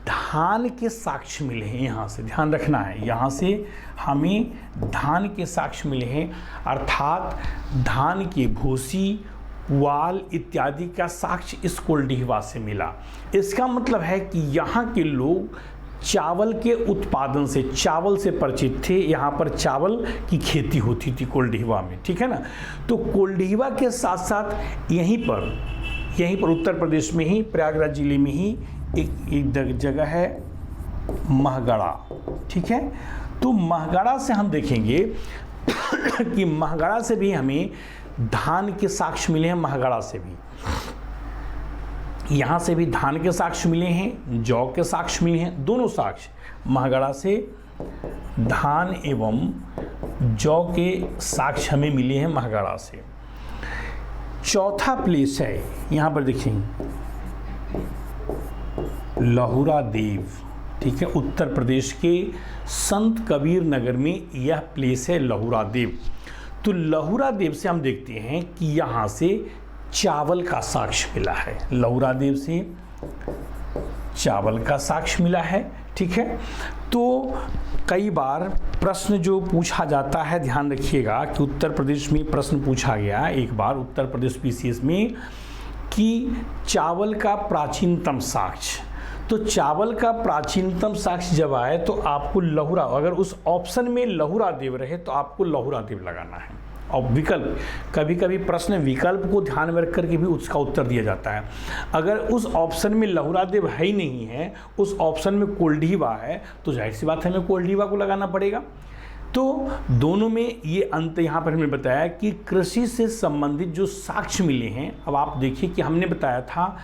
धान के साक्ष्य मिले हैं, यहाँ से ध्यान रखना है, यहाँ से हमें धान के साक्ष्य मिले हैं, अर्थात धान की भूसी, पुआल इत्यादि का साक्ष्य इस कुलडीहवा से मिला। इसका मतलब है कि यहाँ के लोग चावल के उत्पादन से, चावल से परिचित थे। यहाँ पर चावल की खेती होती थी कुलडीहवा में, ठीक है ना। तो कुलडीहवा के साथ साथ यहीं पर उत्तर प्रदेश में ही, प्रयागराज जिले में ही एक जगह है महगड़ा, ठीक है। तो महगड़ा से हम देखेंगे कि महगड़ा से भी हमें धान के साक्ष्य मिले हैं। महगड़ा से भी, यहाँ से भी धान के साक्ष्य मिले हैं, जौ के साक्ष्य मिले हैं, दोनों साक्ष्य महगड़ा से धान एवं जौ के साक्ष्य हमें मिले हैं महगड़ा से। चौथा प्लेस है, यहाँ पर देखेंगे लहुरा देव, ठीक है। उत्तर प्रदेश के संत कबीर नगर में यह प्लेस है लहुरा देव। तो लहुरा देव से हम देखते हैं कि यहाँ से चावल का साक्ष्य मिला है। लहुरा देव से चावल का साक्ष्य मिला है, ठीक है। तो कई बार प्रश्न जो पूछा जाता है, ध्यान रखिएगा कि उत्तर प्रदेश में प्रश्न पूछा गया एक बार उत्तर प्रदेश पीसीएस में कि चावल का प्राचीनतम साक्ष्य। तो चावल का प्राचीनतम साक्ष्य जब आए तो आपको लहुरा, अगर उस ऑप्शन में लहुरा देव रहे तो आपको लहुरा देव लगाना है। और विकल्प, कभी कभी प्रश्न विकल्प को ध्यान में रख करके भी उसका उत्तर दिया जाता है। अगर उस ऑप्शन में लहुरा देव है ही नहीं है, उस ऑप्शन में कुलडीहवा है, तो जाहिर सी बात है हमें कुलडीहवा को लगाना पड़ेगा। तो दोनों में ये अंत यहाँ पर हमने बताया कि कृषि से संबंधित जो साक्ष्य मिले हैं। अब आप देखिए कि हमने बताया था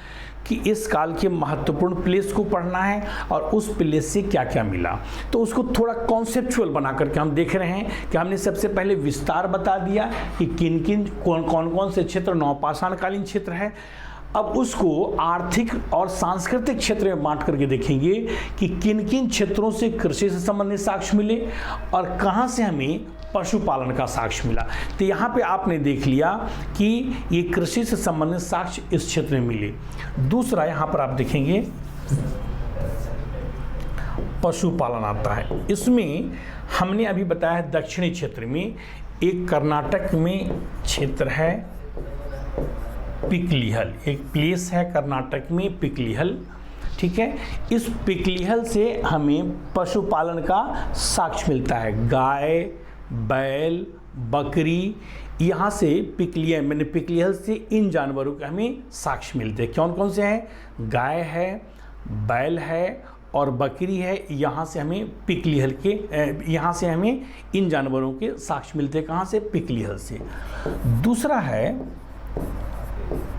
कि इस काल के महत्वपूर्ण प्लेस को पढ़ना है और उस प्लेस से क्या क्या मिला, तो उसको थोड़ा कॉन्सेप्चुअल बना करके हम देख रहे हैं कि हमने सबसे पहले विस्तार बता दिया कि किन किन कौन से क्षेत्र नवपाषाण कालीन क्षेत्र है। अब उसको आर्थिक और सांस्कृतिक क्षेत्र में बांट करके देखेंगे कि किन किन क्षेत्रों से कृषि से संबंधित साक्ष्य मिले और कहाँ से हमें पशुपालन का साक्ष्य मिला। तो यहाँ पे आपने देख लिया कि ये कृषि से संबंधित साक्ष्य इस क्षेत्र में मिले। दूसरा यहाँ पर आप देखेंगे पशुपालन आता है। इसमें हमने अभी बताया दक्षिणी क्षेत्र में, एक कर्नाटक में क्षेत्र है पिकलिहल, एक प्लेस है कर्नाटक में पिकलिहल, ठीक है। इस पिकलिहल से हमें पशुपालन का साक्ष्य मिलता है। गाय, बैल, बकरी, यहाँ से पिकलिहल से इन जानवरों के हमें साक्ष्य मिलते हैं। कौन कौन से हैं? गाय है, बैल है और बकरी है। यहाँ से हमें पिकलिहल के यहाँ से हमें इन जानवरों के साक्ष्य मिलते हैं। कहाँ से? पिकलिहल से। दूसरा है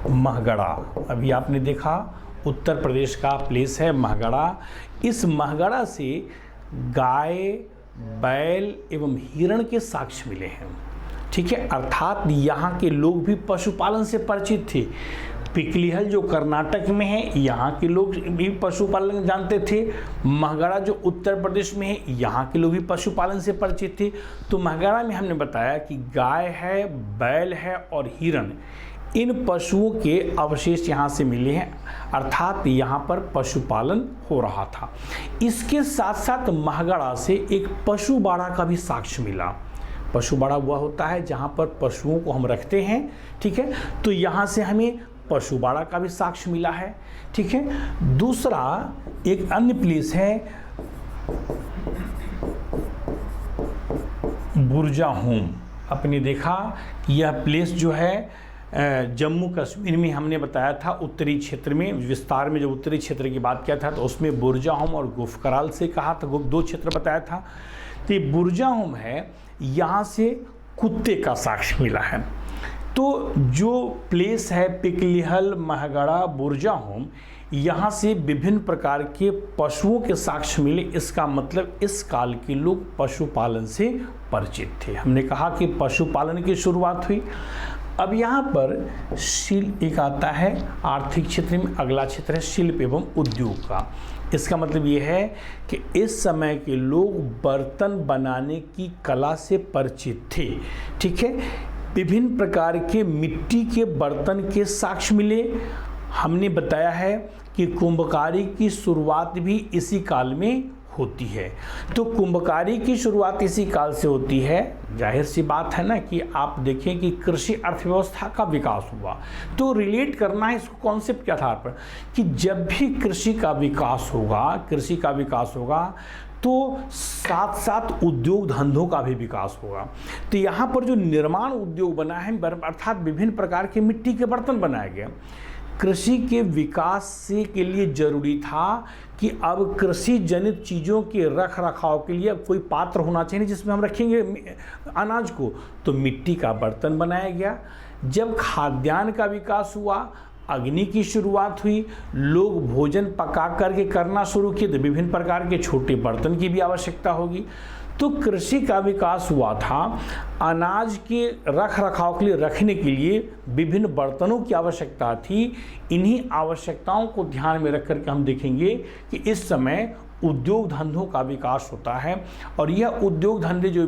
महगढ़ा। अभी आपने देखा उत्तर प्रदेश का प्लेस है महगढ़ा। इस महगढ़ा से गाय, बैल एवं हिरण के साक्ष्य मिले हैं, ठीक है। अर्थात यहाँ के लोग भी पशुपालन से परिचित थे। पिकलिहल जो कर्नाटक में है, यहाँ के लोग भी पशुपालन जानते थे। महगढ़ा जो उत्तर प्रदेश में है, यहाँ के लोग भी पशुपालन से परिचित थे। तो महगढ़ा में हमने बताया कि गाय है, बैल है और हिरण, इन पशुओं के अवशेष यहाँ से मिले हैं, अर्थात यहाँ पर पशुपालन हो रहा था। इसके साथ साथ महगढ़ा से एक पशु बाड़ा का भी साक्ष्य मिला। पशु बाड़ा हुआ होता है जहाँ पर पशुओं को हम रखते हैं, ठीक है। तो यहाँ से हमें पशु बाड़ा का भी साक्ष्य मिला है, ठीक है। दूसरा एक अन्य प्लेस है बुरजाहोम। आपने देखा कि यह प्लेस जो है जम्मू कश्मीर में, हमने बताया था उत्तरी क्षेत्र में विस्तार में, जब उत्तरी क्षेत्र की बात किया था तो उसमें बुरजाहोम और गुफकराल से कहा था, दो क्षेत्र बताया था। तो ये बुरजाहोम है, यहाँ से कुत्ते का साक्ष्य मिला है। तो जो प्लेस है पिकलिहल, महगढ़ा, बुरजाहोम, यहाँ से विभिन्न प्रकार के पशुओं के साक्ष्य मिले। इसका मतलब इस काल के लोग पशुपालन से परिचित थे। हमने कहा कि पशुपालन की शुरुआत हुई। अब यहाँ पर शिल्प एक आता है आर्थिक क्षेत्र में, अगला क्षेत्र है शिल्प एवं उद्योग का। इसका मतलब ये है कि इस समय के लोग बर्तन बनाने की कला से परिचित थे, ठीक है। विभिन्न प्रकार के मिट्टी के बर्तन के साक्ष्य मिले। हमने बताया है कि कुंभकारी की शुरुआत भी इसी काल में होती है। तो कुंभकारी की शुरुआत इसी काल से होती है। जाहिर सी बात है ना कि आप देखें कि कृषि अर्थव्यवस्था का विकास हुआ, तो रिलेट करना है इसको कॉन्सेप्ट के आधार पर कि जब भी कृषि का विकास होगा तो साथ साथ उद्योग धंधों का भी विकास होगा। तो यहाँ पर जो निर्माण उद्योग बना है, अर्थात विभिन्न प्रकार के मिट्टी के बर्तन बनाए गए। कृषि के विकास से के लिए जरूरी था कि अब कृषि जनित चीज़ों के रख रखाव के लिए कोई पात्र होना चाहिए जिसमें हम रखेंगे अनाज को, तो मिट्टी का बर्तन बनाया गया। जब खाद्यान्न का विकास हुआ, अग्नि की शुरुआत हुई, लोग भोजन पका करके करना शुरू किए, तो विभिन्न प्रकार के छोटे बर्तन की भी आवश्यकता होगी। तो कृषि का विकास हुआ था। अनाज के रख रखाव के लिए रखने के लिए विभिन्न बर्तनों की आवश्यकता थी। इन्हीं आवश्यकताओं को ध्यान में रख करके हम देखेंगे कि इस समय उद्योग धंधों का विकास होता है। और यह उद्योग धंधे जो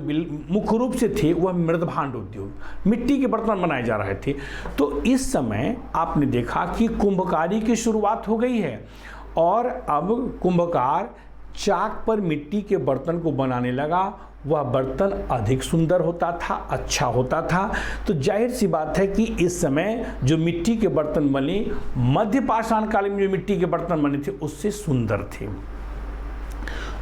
मुख्य रूप से थे वह मृदभांड उद्योग, मिट्टी के बर्तन बनाए जा रहे थे। तो इस समय आपने देखा कि कुंभकारी की शुरुआत हो गई है और अब कुंभकार चाक पर मिट्टी के बर्तन को बनाने लगा। वह बर्तन अधिक सुंदर होता था, अच्छा होता था। तो जाहिर सी बात है कि इस समय जो मिट्टी के बर्तन बने, मध्य पाषाण काल में जो मिट्टी के बर्तन बने थे उससे सुंदर थे।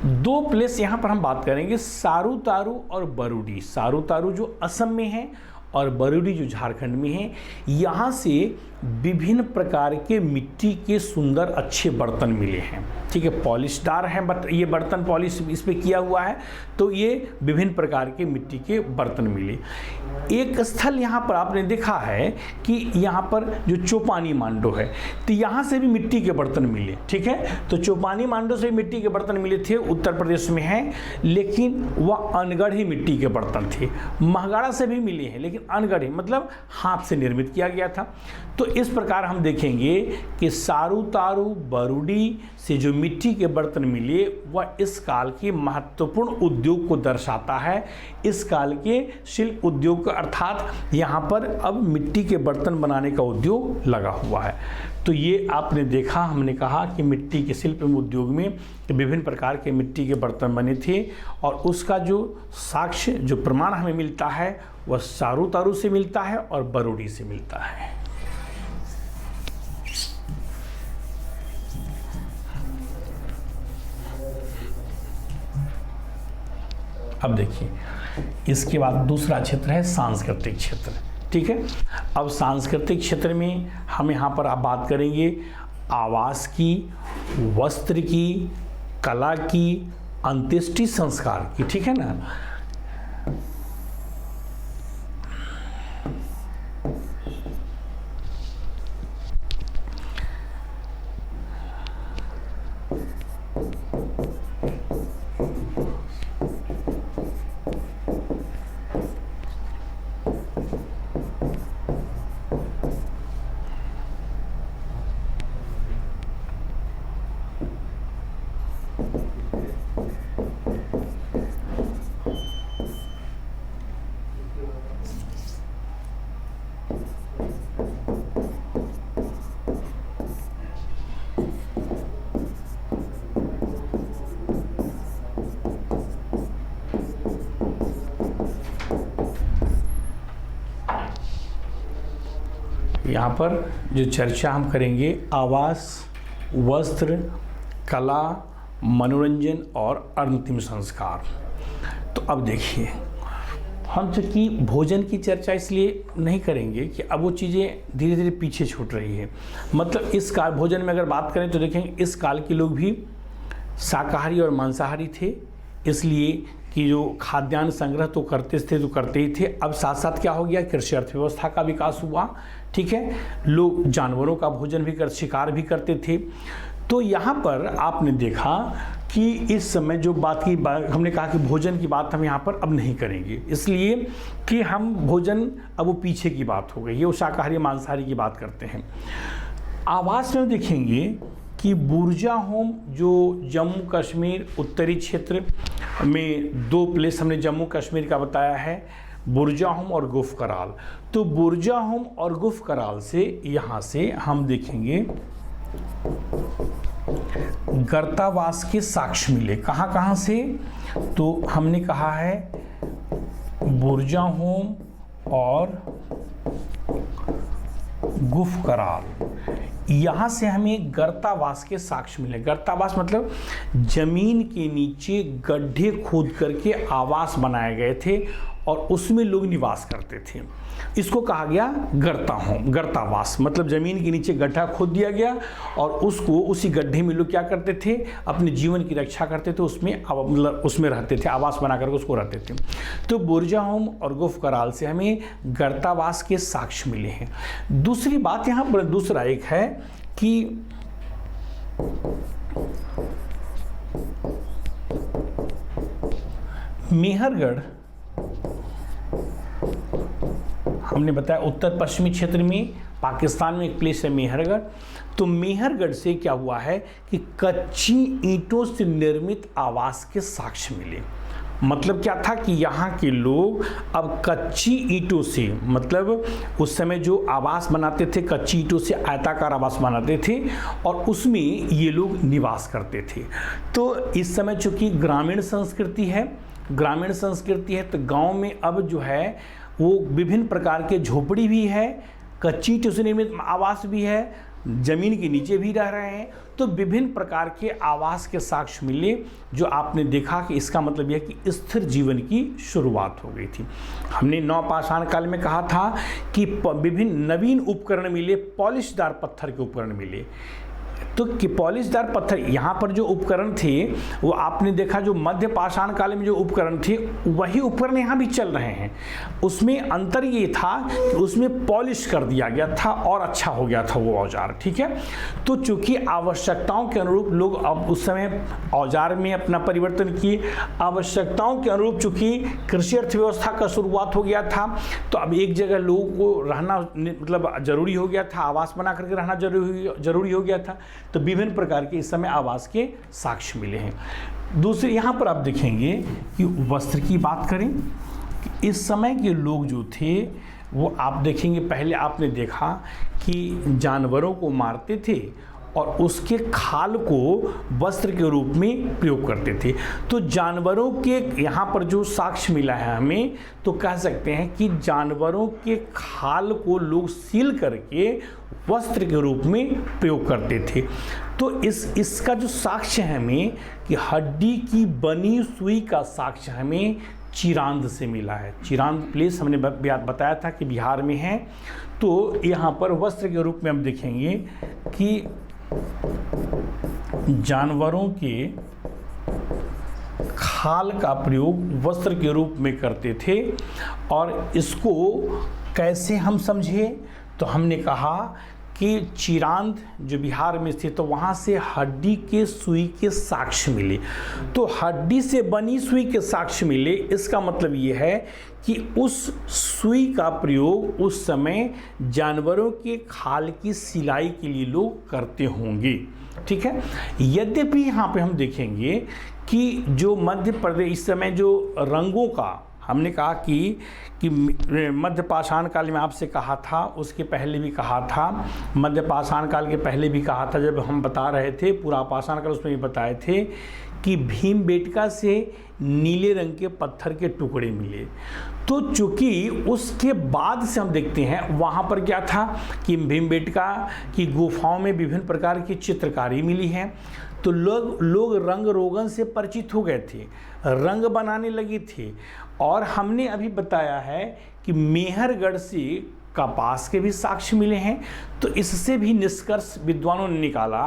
दो प्लेस यहाँ पर हम बात करेंगे, सारूतारू और बरूडी। सारूतारू जो असम में है और बरूडी जो झारखंड में है। यहाँ से विभिन्न प्रकार के मिट्टी के सुंदर अच्छे बर्तन मिले हैं, ठीक है। पॉलिशदार हैं, बट ये बर्तन पॉलिश इस पर किया हुआ है, तो ये विभिन्न प्रकार के मिट्टी के बर्तन मिले। एक स्थल यहाँ पर आपने देखा है कि यहाँ पर जो चौपानी मांडो है, तो यहाँ से भी मिट्टी के बर्तन मिले, ठीक है। तो चौपानी मांडो से मिट्टी के बर्तन मिले थे, उत्तर प्रदेश में है, लेकिन वह अनगढ़ी मिट्टी के बर्तन थे। महगढ़ा से भी मिले हैं, लेकिन अनगढ़ी मतलब हाथ से निर्मित किया गया था। तो इस प्रकार हम देखेंगे कि सारूतारू बरूडी से जो मिट्टी के बर्तन मिले वह इस काल के महत्वपूर्ण उद्योग को दर्शाता है। इस काल के शिल्प उद्योग अर्थात यहाँ पर अब मिट्टी के बर्तन बनाने का उद्योग लगा हुआ है। तो ये आपने देखा, हमने कहा कि मिट्टी के शिल्प उद्योग में विभिन्न प्रकार के मिट्टी के बर्तन बने थे और उसका जो साक्ष्य, जो प्रमाण हमें मिलता है वह सारूतारू से मिलता है और बरोडी से मिलता है। अब देखिए, इसके बाद दूसरा क्षेत्र है सांस्कृतिक क्षेत्र। ठीक है, अब सांस्कृतिक क्षेत्र में हम यहाँ पर आप बात करेंगे आवास की, वस्त्र की, कला की, अंत्येष्टि संस्कार की। ठीक है ना। यहाँ पर जो चर्चा हम करेंगे आवास, वस्त्र, कला, मनोरंजन और अंतिम संस्कार। तो अब देखिए, हम चूँकि भोजन की चर्चा इसलिए नहीं करेंगे कि अब वो चीज़ें धीरे धीरे पीछे छूट रही है। मतलब इस काल भोजन में अगर बात करें तो देखेंगे इस काल के लोग भी शाकाहारी और मांसाहारी थे, इसलिए कि जो खाद्यान्न संग्रह तो करते ही थे। अब साथ साथ क्या हो गया, कृषि अर्थव्यवस्था का विकास हुआ। ठीक है, लोग जानवरों का भोजन भी शिकार भी करते थे। तो यहाँ पर आपने देखा कि इस समय जो बात की हमने कहा कि भोजन की बात हम यहाँ पर अब नहीं करेंगे, इसलिए कि हम भोजन अब वो पीछे की बात हो गई है, वो शाकाहारी मांसाहारी की बात करते हैं। आवास में देखेंगे कि बुर्जा होम जो जम्मू कश्मीर उत्तरी क्षेत्र में दो प्लेस हमने जम्मू कश्मीर का बताया है, बुर्जा होम और गुफ कराल। तो बुर्जा होम और गुफ कराल से यहाँ से हम देखेंगे गर्तावास के साक्ष्य मिले। कहाँ कहाँ से, तो हमने कहा है बुर्जा होम और गुफ कराल, यहाँ से हमें गर्तावास के साक्ष्य मिले। गर्तावास मतलब जमीन के नीचे गड्ढे खोद करके आवास बनाए गए थे और उसमें लोग निवास करते थे। इसको कहा गया गर्तावास, मतलब जमीन के नीचे गड्ढा खोद दिया गया और उसको उसी गड्ढे में लोग क्या करते थे, अपने जीवन की रक्षा करते थे, उसमें रहते थे, आवास बना करके उसको रहते थे। तो बुर्जा होम और गुफ कराल से हमें गर्तावास के साक्ष्य मिले हैं। दूसरी बात यहाँ पर दूसरा एक है कि मेहरगढ़, हमने बताया उत्तर पश्चिमी क्षेत्र में पाकिस्तान में एक प्लेस है मेहरगढ़। तो मेहरगढ़ से क्या हुआ है कि कच्ची ईंटों से निर्मित आवास के साक्ष्य मिले। मतलब क्या था कि यहाँ के लोग अब कच्ची ईंटों से, मतलब उस समय जो आवास बनाते थे कच्ची ईंटों से आयताकार आवास बनाते थे और उसमें ये लोग निवास करते थे। तो इस समय चूँकि ग्रामीण संस्कृति है तो गांव में अब जो है वो विभिन्न प्रकार के झोपड़ी भी है, कच्ची ईंटों से निर्मित आवास भी है, जमीन के नीचे भी रह रहे हैं। तो विभिन्न प्रकार के आवास के साक्ष्य मिले, जो आपने देखा कि इसका मतलब यह कि स्थिर जीवन की शुरुआत हो गई थी। हमने नवपाषाण काल में कहा था कि विभिन्न नवीन उपकरण मिले, पॉलिशदार पत्थर के उपकरण मिले। तो कि पॉलिशदार पत्थर, यहाँ पर जो उपकरण थे वो आपने देखा जो मध्य पाषाण काल में जो उपकरण थे वही उपकरण यहाँ भी चल रहे हैं। उसमें अंतर ये था कि उसमें पॉलिश कर दिया गया था और अच्छा हो गया था वो औजार। ठीक है, तो चूंकि आवश्यकताओं के अनुरूप लोग अब उस समय औजार में अपना परिवर्तन किए, आवश्यकताओं के अनुरूप चूंकि कृषि अर्थव्यवस्था का शुरुआत हो गया था, तो अब एक जगह लोगों को रहना मतलब जरूरी हो गया था, आवास बना करके रहना जरूरी हो गया था। तो विभिन्न प्रकार के इस समय आवास के साक्ष्य मिले हैं। दूसरे यहाँ पर आप देखेंगे कि वस्त्र की बात करें, इस समय के लोग जो थे वो आप देखेंगे, पहले आपने देखा कि जानवरों को मारते थे और उसके खाल को वस्त्र के रूप में प्रयोग करते थे। तो जानवरों के यहाँ पर जो साक्ष्य मिला है हमें, तो कह सकते हैं कि जानवरों के खाल को लोग सील करके वस्त्र के रूप में प्रयोग करते थे। तो इसका जो साक्ष्य है हमें कि हड्डी की बनी सुई का साक्ष्य हमें चिरांद से मिला है। चिरांद प्लेस हमने बताया था कि बिहार में है। तो यहाँ पर वस्त्र के रूप में हम देखेंगे कि जानवरों के खाल का प्रयोग वस्त्र के रूप में करते थे। और इसको कैसे हम समझे, तो हमने कहा कि चिरांद जो बिहार में स्थित, तो वहाँ से हड्डी के सुई के साक्ष्य मिले। तो हड्डी से बनी सुई के साक्ष्य मिले, इसका मतलब ये है कि उस सुई का प्रयोग उस समय जानवरों के खाल की सिलाई के लिए लोग करते होंगे। ठीक है। यद्यपि यहाँ पे हम देखेंगे कि जो मध्य प्रदेश इस समय जो रंगों का, हमने कहा कि मध्य पाषाण काल में आपसे कहा था, उसके पहले भी कहा था, मध्य पाषाण काल के पहले भी कहा था जब हम बता रहे थे पूरा पाषाण काल, उसमें भी बताए थे कि भीमबेटका से नीले रंग के पत्थर के टुकड़े मिले। तो चूंकि उसके बाद से हम देखते हैं वहाँ पर क्या था कि भीमबेटका की गुफाओं में विभिन्न प्रकार की चित्रकारी मिली है। तो लोग रंग रोगन से परिचित हो गए थे, रंग बनाने लगे थे। और हमने अभी बताया है कि मेहरगढ़ से कपास के भी साक्ष्य मिले हैं। तो इससे भी निष्कर्ष विद्वानों ने निकाला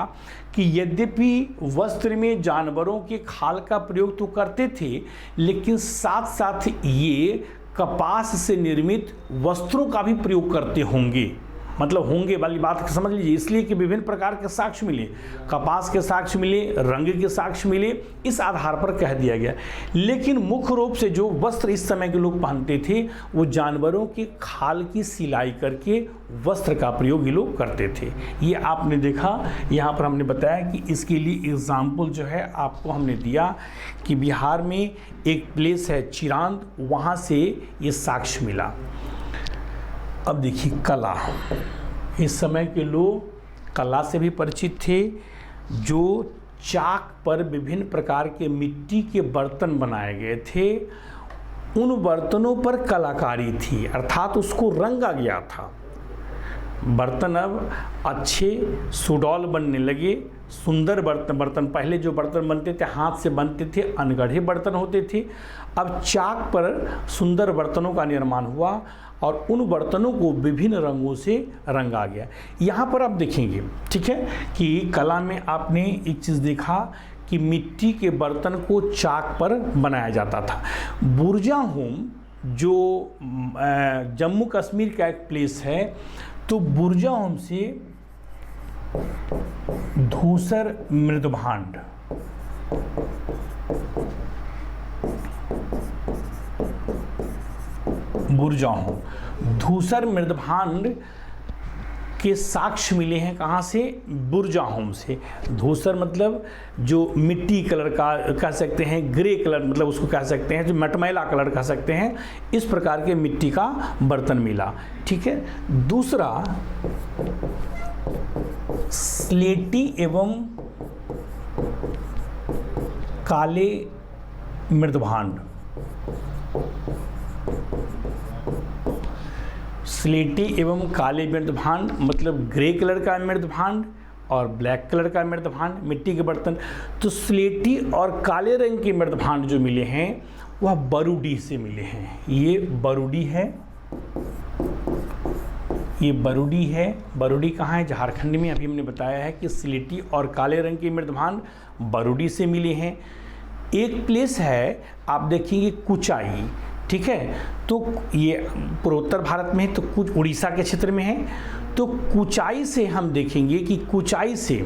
कि यद्यपि वस्त्र में जानवरों के खाल का प्रयोग तो करते थे, लेकिन साथ साथ ये कपास से निर्मित वस्त्रों का भी प्रयोग करते होंगे। मतलब होंगे वाली बात समझ लीजिए, इसलिए कि विभिन्न प्रकार के साक्ष्य मिले, कपास के साक्ष्य मिले, रंग के साक्ष्य मिले, इस आधार पर कह दिया गया। लेकिन मुख्य रूप से जो वस्त्र इस समय के लोग पहनते थे वो जानवरों के खाल की सिलाई करके वस्त्र का प्रयोग ये लोग करते थे। ये आपने देखा, यहाँ पर हमने बताया कि इसके लिए एग्जाम्पल जो है आपको हमने दिया कि बिहार में एक प्लेस है चिरांद, वहाँ से ये साक्ष्य मिला। अब देखिए कला, इस समय के लोग कला से भी परिचित थे। जो चाक पर विभिन्न प्रकार के मिट्टी के बर्तन बनाए गए थे, उन बर्तनों पर कलाकारी थी, अर्थात उसको रंगा गया था। बर्तन अब अच्छे सुडौल बनने लगे, सुंदर बर्तन पहले जो बर्तन बनते थे हाथ से बनते थे, अनगढ़े बर्तन होते थे। अब चाक पर सुंदर बर्तनों का निर्माण हुआ और उन बर्तनों को विभिन्न रंगों से रंगा गया। यहाँ पर आप देखेंगे, ठीक है, कि कला में आपने एक चीज़ देखा कि मिट्टी के बर्तन को चाक पर बनाया जाता था। बुरजाहोम जो जम्मू कश्मीर का एक प्लेस है, तो बुरजाहोम से धूसर मृदभांड, बुरजाहोम धूसर मृदभांड के साक्ष्य मिले हैं। कहाँ से? बुरजाहोम से। धूसर मतलब जो मिट्टी कलर का कह सकते हैं, ग्रे कलर मतलब उसको कह सकते हैं, जो मटमैला कलर कह सकते हैं, इस प्रकार के मिट्टी का बर्तन मिला। ठीक है। दूसरा स्लेटी एवं काले मृदभांड। स्लेटी एवं काले मृदभांड मतलब ग्रे कलर का मृदभांड और ब्लैक कलर का मृदभांड, मिट्टी के बर्तन। तो स्लेटी और काले रंग के मृदभांड जो मिले हैं वह बरूडी से मिले हैं। ये बरूडी है, ये बरूडी है। बरूडी कहाँ है? झारखंड में। अभी हमने बताया है कि स्लेटी और काले रंग के मृदभांड बरूडी से मिले हैं। एक प्लेस है आप देखेंगे कुचाई, ठीक है, तो ये पूर्वोत्तर भारत में है, तो कुछ उड़ीसा के क्षेत्र में है। तो कुचाई से हम देखेंगे कि कुचाई से,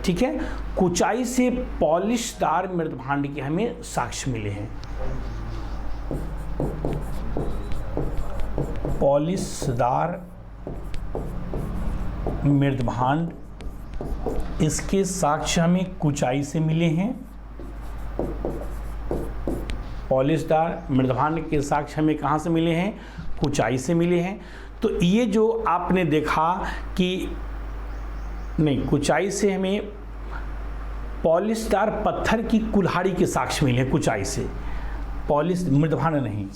ठीक है, कुचाई से पॉलिशदार मृदभांड के हमें साक्ष्य मिले हैं। पॉलिशदार मृदभांड इसके साक्ष्य हमें कुचाई से मिले हैं। पॉलिशदार मृदभांड के साक्ष्य हमें कहाँ से मिले हैं? कुचाई से मिले हैं। तो ये जो आपने देखा कि नहीं, कुचाई से हमें पॉलिशदार पत्थर की कुल्हाड़ी के साक्ष्य मिले हैं कुचाई से। पॉलिश मृदभांड नहीं,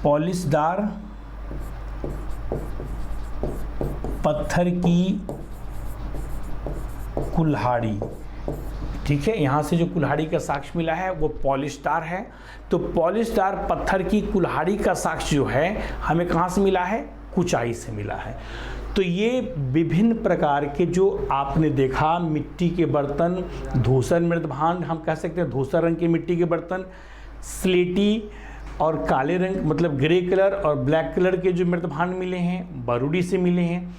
पॉलिशदार पत्थर की कुल्हाड़ी, ठीक है। यहाँ से जो कुल्हाड़ी का साक्ष्य मिला है वो पॉलिशदार है। तो पॉलिशदार पत्थर की कुल्हाड़ी का साक्ष्य जो है हमें कहाँ से मिला है? कुचाई से मिला है। तो ये विभिन्न प्रकार के जो आपने देखा मिट्टी के बर्तन, धूसर मृदभांड हम कह सकते हैं, धूसर रंग के मिट्टी के बर्तन, स्लेटी और काले रंग मतलब ग्रे कलर और ब्लैक कलर के जो मृदभांड मिले हैं बरूडी से मिले हैं।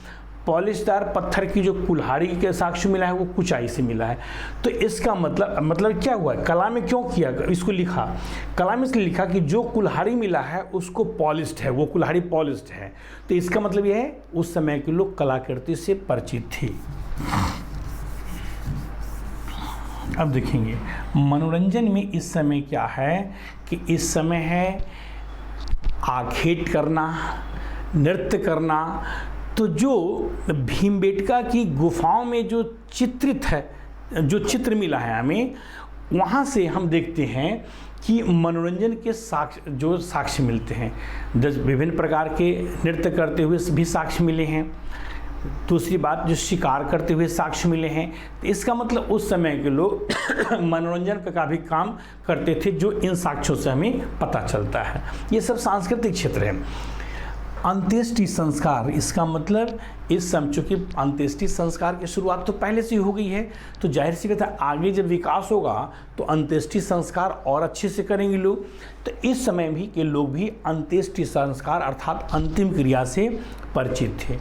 पॉलिशदार पत्थर की जो कुल्हाड़ी के साक्ष्य मिला है वो कुचाई से मिला है। तो इसका मतलब क्या हुआ? कला में क्यों किया इसको लिखा? कला में इसलिए लिखा कि जो कुल्हाड़ी मिला है उसको पॉलिश्ड है, वो कुल्हाड़ी पॉलिश्ड है। तो इसका मतलब यह है उस समय के लोग कलाकृति से परिचित थे। अब देखेंगे मनोरंजन में इस समय क्या है कि इस समय है आखेट करना, नृत्य करना। तो जो भीमबेटका की गुफाओं में जो चित्रित है, जो चित्र मिला है हमें, वहाँ से हम देखते हैं कि मनोरंजन के साक्ष्य मिलते हैं। विभिन्न प्रकार के नृत्य करते हुए भी साक्ष्य मिले हैं। दूसरी बात, जो शिकार करते हुए साक्ष्य मिले हैं। तो इसका मतलब उस समय के लोग मनोरंजन का भी काम करते थे, जो इन साक्ष्यों से हमें पता चलता है। ये सब सांस्कृतिक क्षेत्र है। अंत्येष्टि संस्कार, इसका मतलब इस समय चूँकि अंत्येष्टि संस्कार की शुरुआत तो पहले से ही हो गई है, तो जाहिर सी बात है आगे जब विकास होगा तो अंत्येष्टि संस्कार और अच्छे से करेंगे लोग। तो इस समय भी के लोग भी अंत्येष्टि संस्कार अर्थात अंतिम क्रिया से परिचित थे।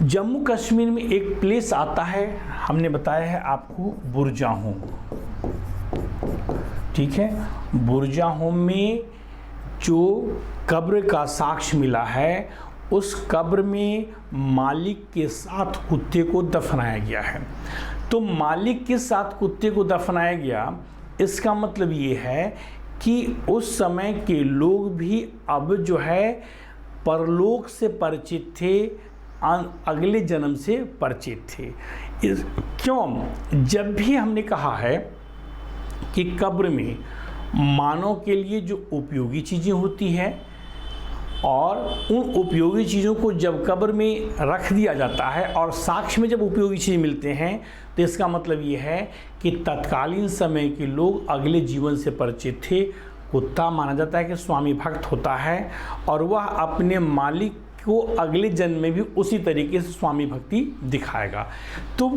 जम्मू कश्मीर में एक प्लेस आता है, हमने बताया है आपको, बुरजाहोम, ठीक है। बुरजाहोम में जो कब्र का साक्ष्य मिला है उस कब्र में मालिक के साथ कुत्ते को दफनाया गया है। तो मालिक के साथ कुत्ते को दफनाया गया, इसका मतलब ये है कि उस समय के लोग भी अब जो है परलोक से परिचित थे, अगले जन्म से परिचित थे। क्यों? जब भी हमने कहा है कि कब्र में मानव के लिए जो उपयोगी चीज़ें होती हैं और उन उपयोगी चीज़ों को जब कब्र में रख दिया जाता है और साक्ष्य में जब उपयोगी चीज़ मिलते हैं, तो इसका मतलब ये है कि तत्कालीन समय के लोग अगले जीवन से परिचित थे। कुत्ता माना जाता है कि स्वामी भक्त होता है और वह अपने मालिक को अगले जन्म में भी उसी तरीके से स्वामी भक्ति दिखाएगा। तो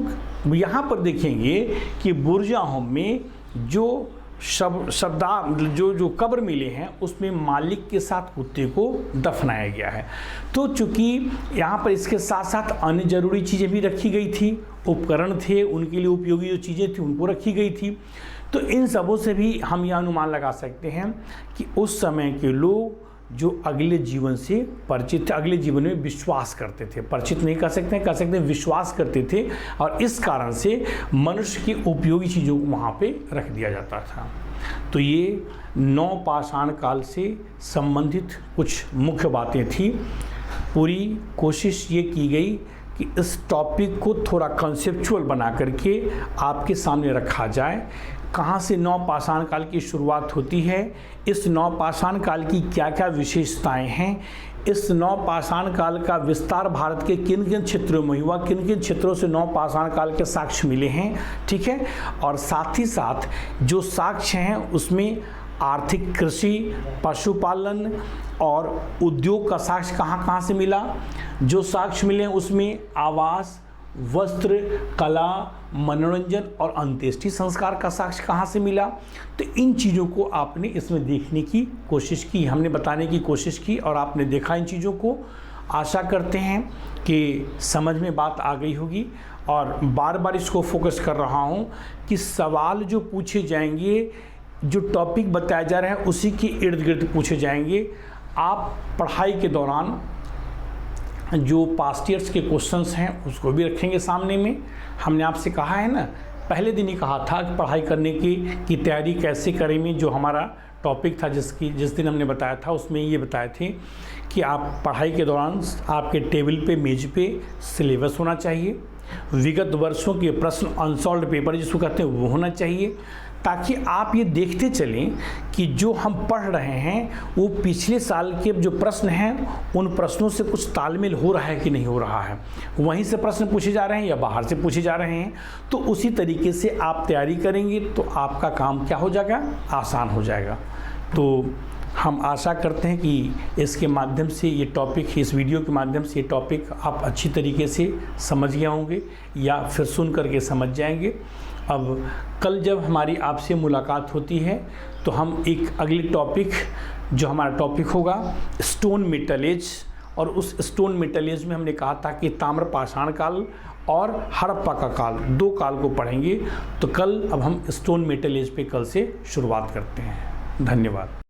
यहाँ पर देखेंगे कि बुरजाहोम में जो जो कब्र मिले हैं उसमें मालिक के साथ कुत्ते को दफनाया गया है। तो चूँकि यहाँ पर इसके साथ साथ अन्य जरूरी चीज़ें भी रखी गई थी, उपकरण थे, उनके लिए उपयोगी जो चीज़ें थी उनको रखी गई थी। तो इन सबों से भी हम यह अनुमान लगा सकते हैं कि उस समय के लोग जो अगले जीवन से परिचित थे, अगले जीवन में विश्वास करते थे, परिचित नहीं कह सकते हैं, विश्वास करते थे, और इस कारण से मनुष्य की उपयोगी चीज़ों को वहाँ पे रख दिया जाता था। तो ये नवपाषाण काल से संबंधित कुछ मुख्य बातें थी। पूरी कोशिश ये की गई कि इस टॉपिक को थोड़ा कंसेप्चुअल बना करके आपके सामने रखा जाए। कहाँ से नवपाषाण काल की शुरुआत होती है, इस नवपाषाण काल की क्या क्या विशेषताएं हैं, इस नवपाषाण काल का विस्तार भारत के किन किन क्षेत्रों में हुआ, किन किन क्षेत्रों से नवपाषाण काल के साक्ष्य मिले हैं, ठीक है। और साथ ही साथ जो साक्ष्य हैं उसमें आर्थिक, कृषि, पशुपालन और उद्योग का साक्ष्य कहाँ कहाँ से मिला, जो साक्ष्य मिले उसमें आवास, वस्त्र, कला, मनोरंजन और अंत्येष्टि संस्कार का साक्ष्य कहाँ से मिला। तो इन चीज़ों को आपने इसमें देखने की कोशिश की, हमने बताने की कोशिश की और आपने देखा इन चीज़ों को। आशा करते हैं कि समझ में बात आ गई होगी और बार बार इसको फोकस कर रहा हूँ कि सवाल जो पूछे जाएंगे, जो टॉपिक बताया जा रहा है उसी के इर्द गिर्द पूछे जाएंगे। आप पढ़ाई के दौरान जो पास्ट ईयर्स के क्वेश्चंस हैं उसको भी रखेंगे सामने में। हमने आपसे कहा है ना, पहले दिन ही कहा था कि पढ़ाई करने की तैयारी कैसे करेंगे। जो हमारा टॉपिक था जिस दिन हमने बताया था, उसमें ये बताए थे कि आप पढ़ाई के दौरान आपके टेबल पे, मेज पे सिलेबस होना चाहिए, विगत वर्षों के प्रश्न अनसॉल्व्ड पेपर जिसको कहते हैं वो होना चाहिए, ताकि आप ये देखते चलें कि जो हम पढ़ रहे हैं वो पिछले साल के जो प्रश्न हैं उन प्रश्नों से कुछ तालमेल हो रहा है कि नहीं हो रहा है, वहीं से प्रश्न पूछे जा रहे हैं या बाहर से पूछे जा रहे हैं। तो उसी तरीके से आप तैयारी करेंगे तो आपका काम क्या हो जाएगा, आसान हो जाएगा। तो हम आशा करते हैं कि इसके माध्यम से ये टॉपिक, इस वीडियो के माध्यम से ये टॉपिक आप अच्छी तरीके से समझ गए होंगे या फिर सुन करके समझ जाएंगे। अब कल जब हमारी आपसे मुलाकात होती है तो हम एक अगले टॉपिक, जो हमारा टॉपिक होगा स्टोन मेटल एज, और उस स्टोन मेटल एज में हमने कहा था कि ताम्रपाषाण काल और हड़प्पा का काल, 2 काल को पढ़ेंगे। तो कल अब हम स्टोन मेटल एज पे कल से शुरुआत करते हैं। धन्यवाद।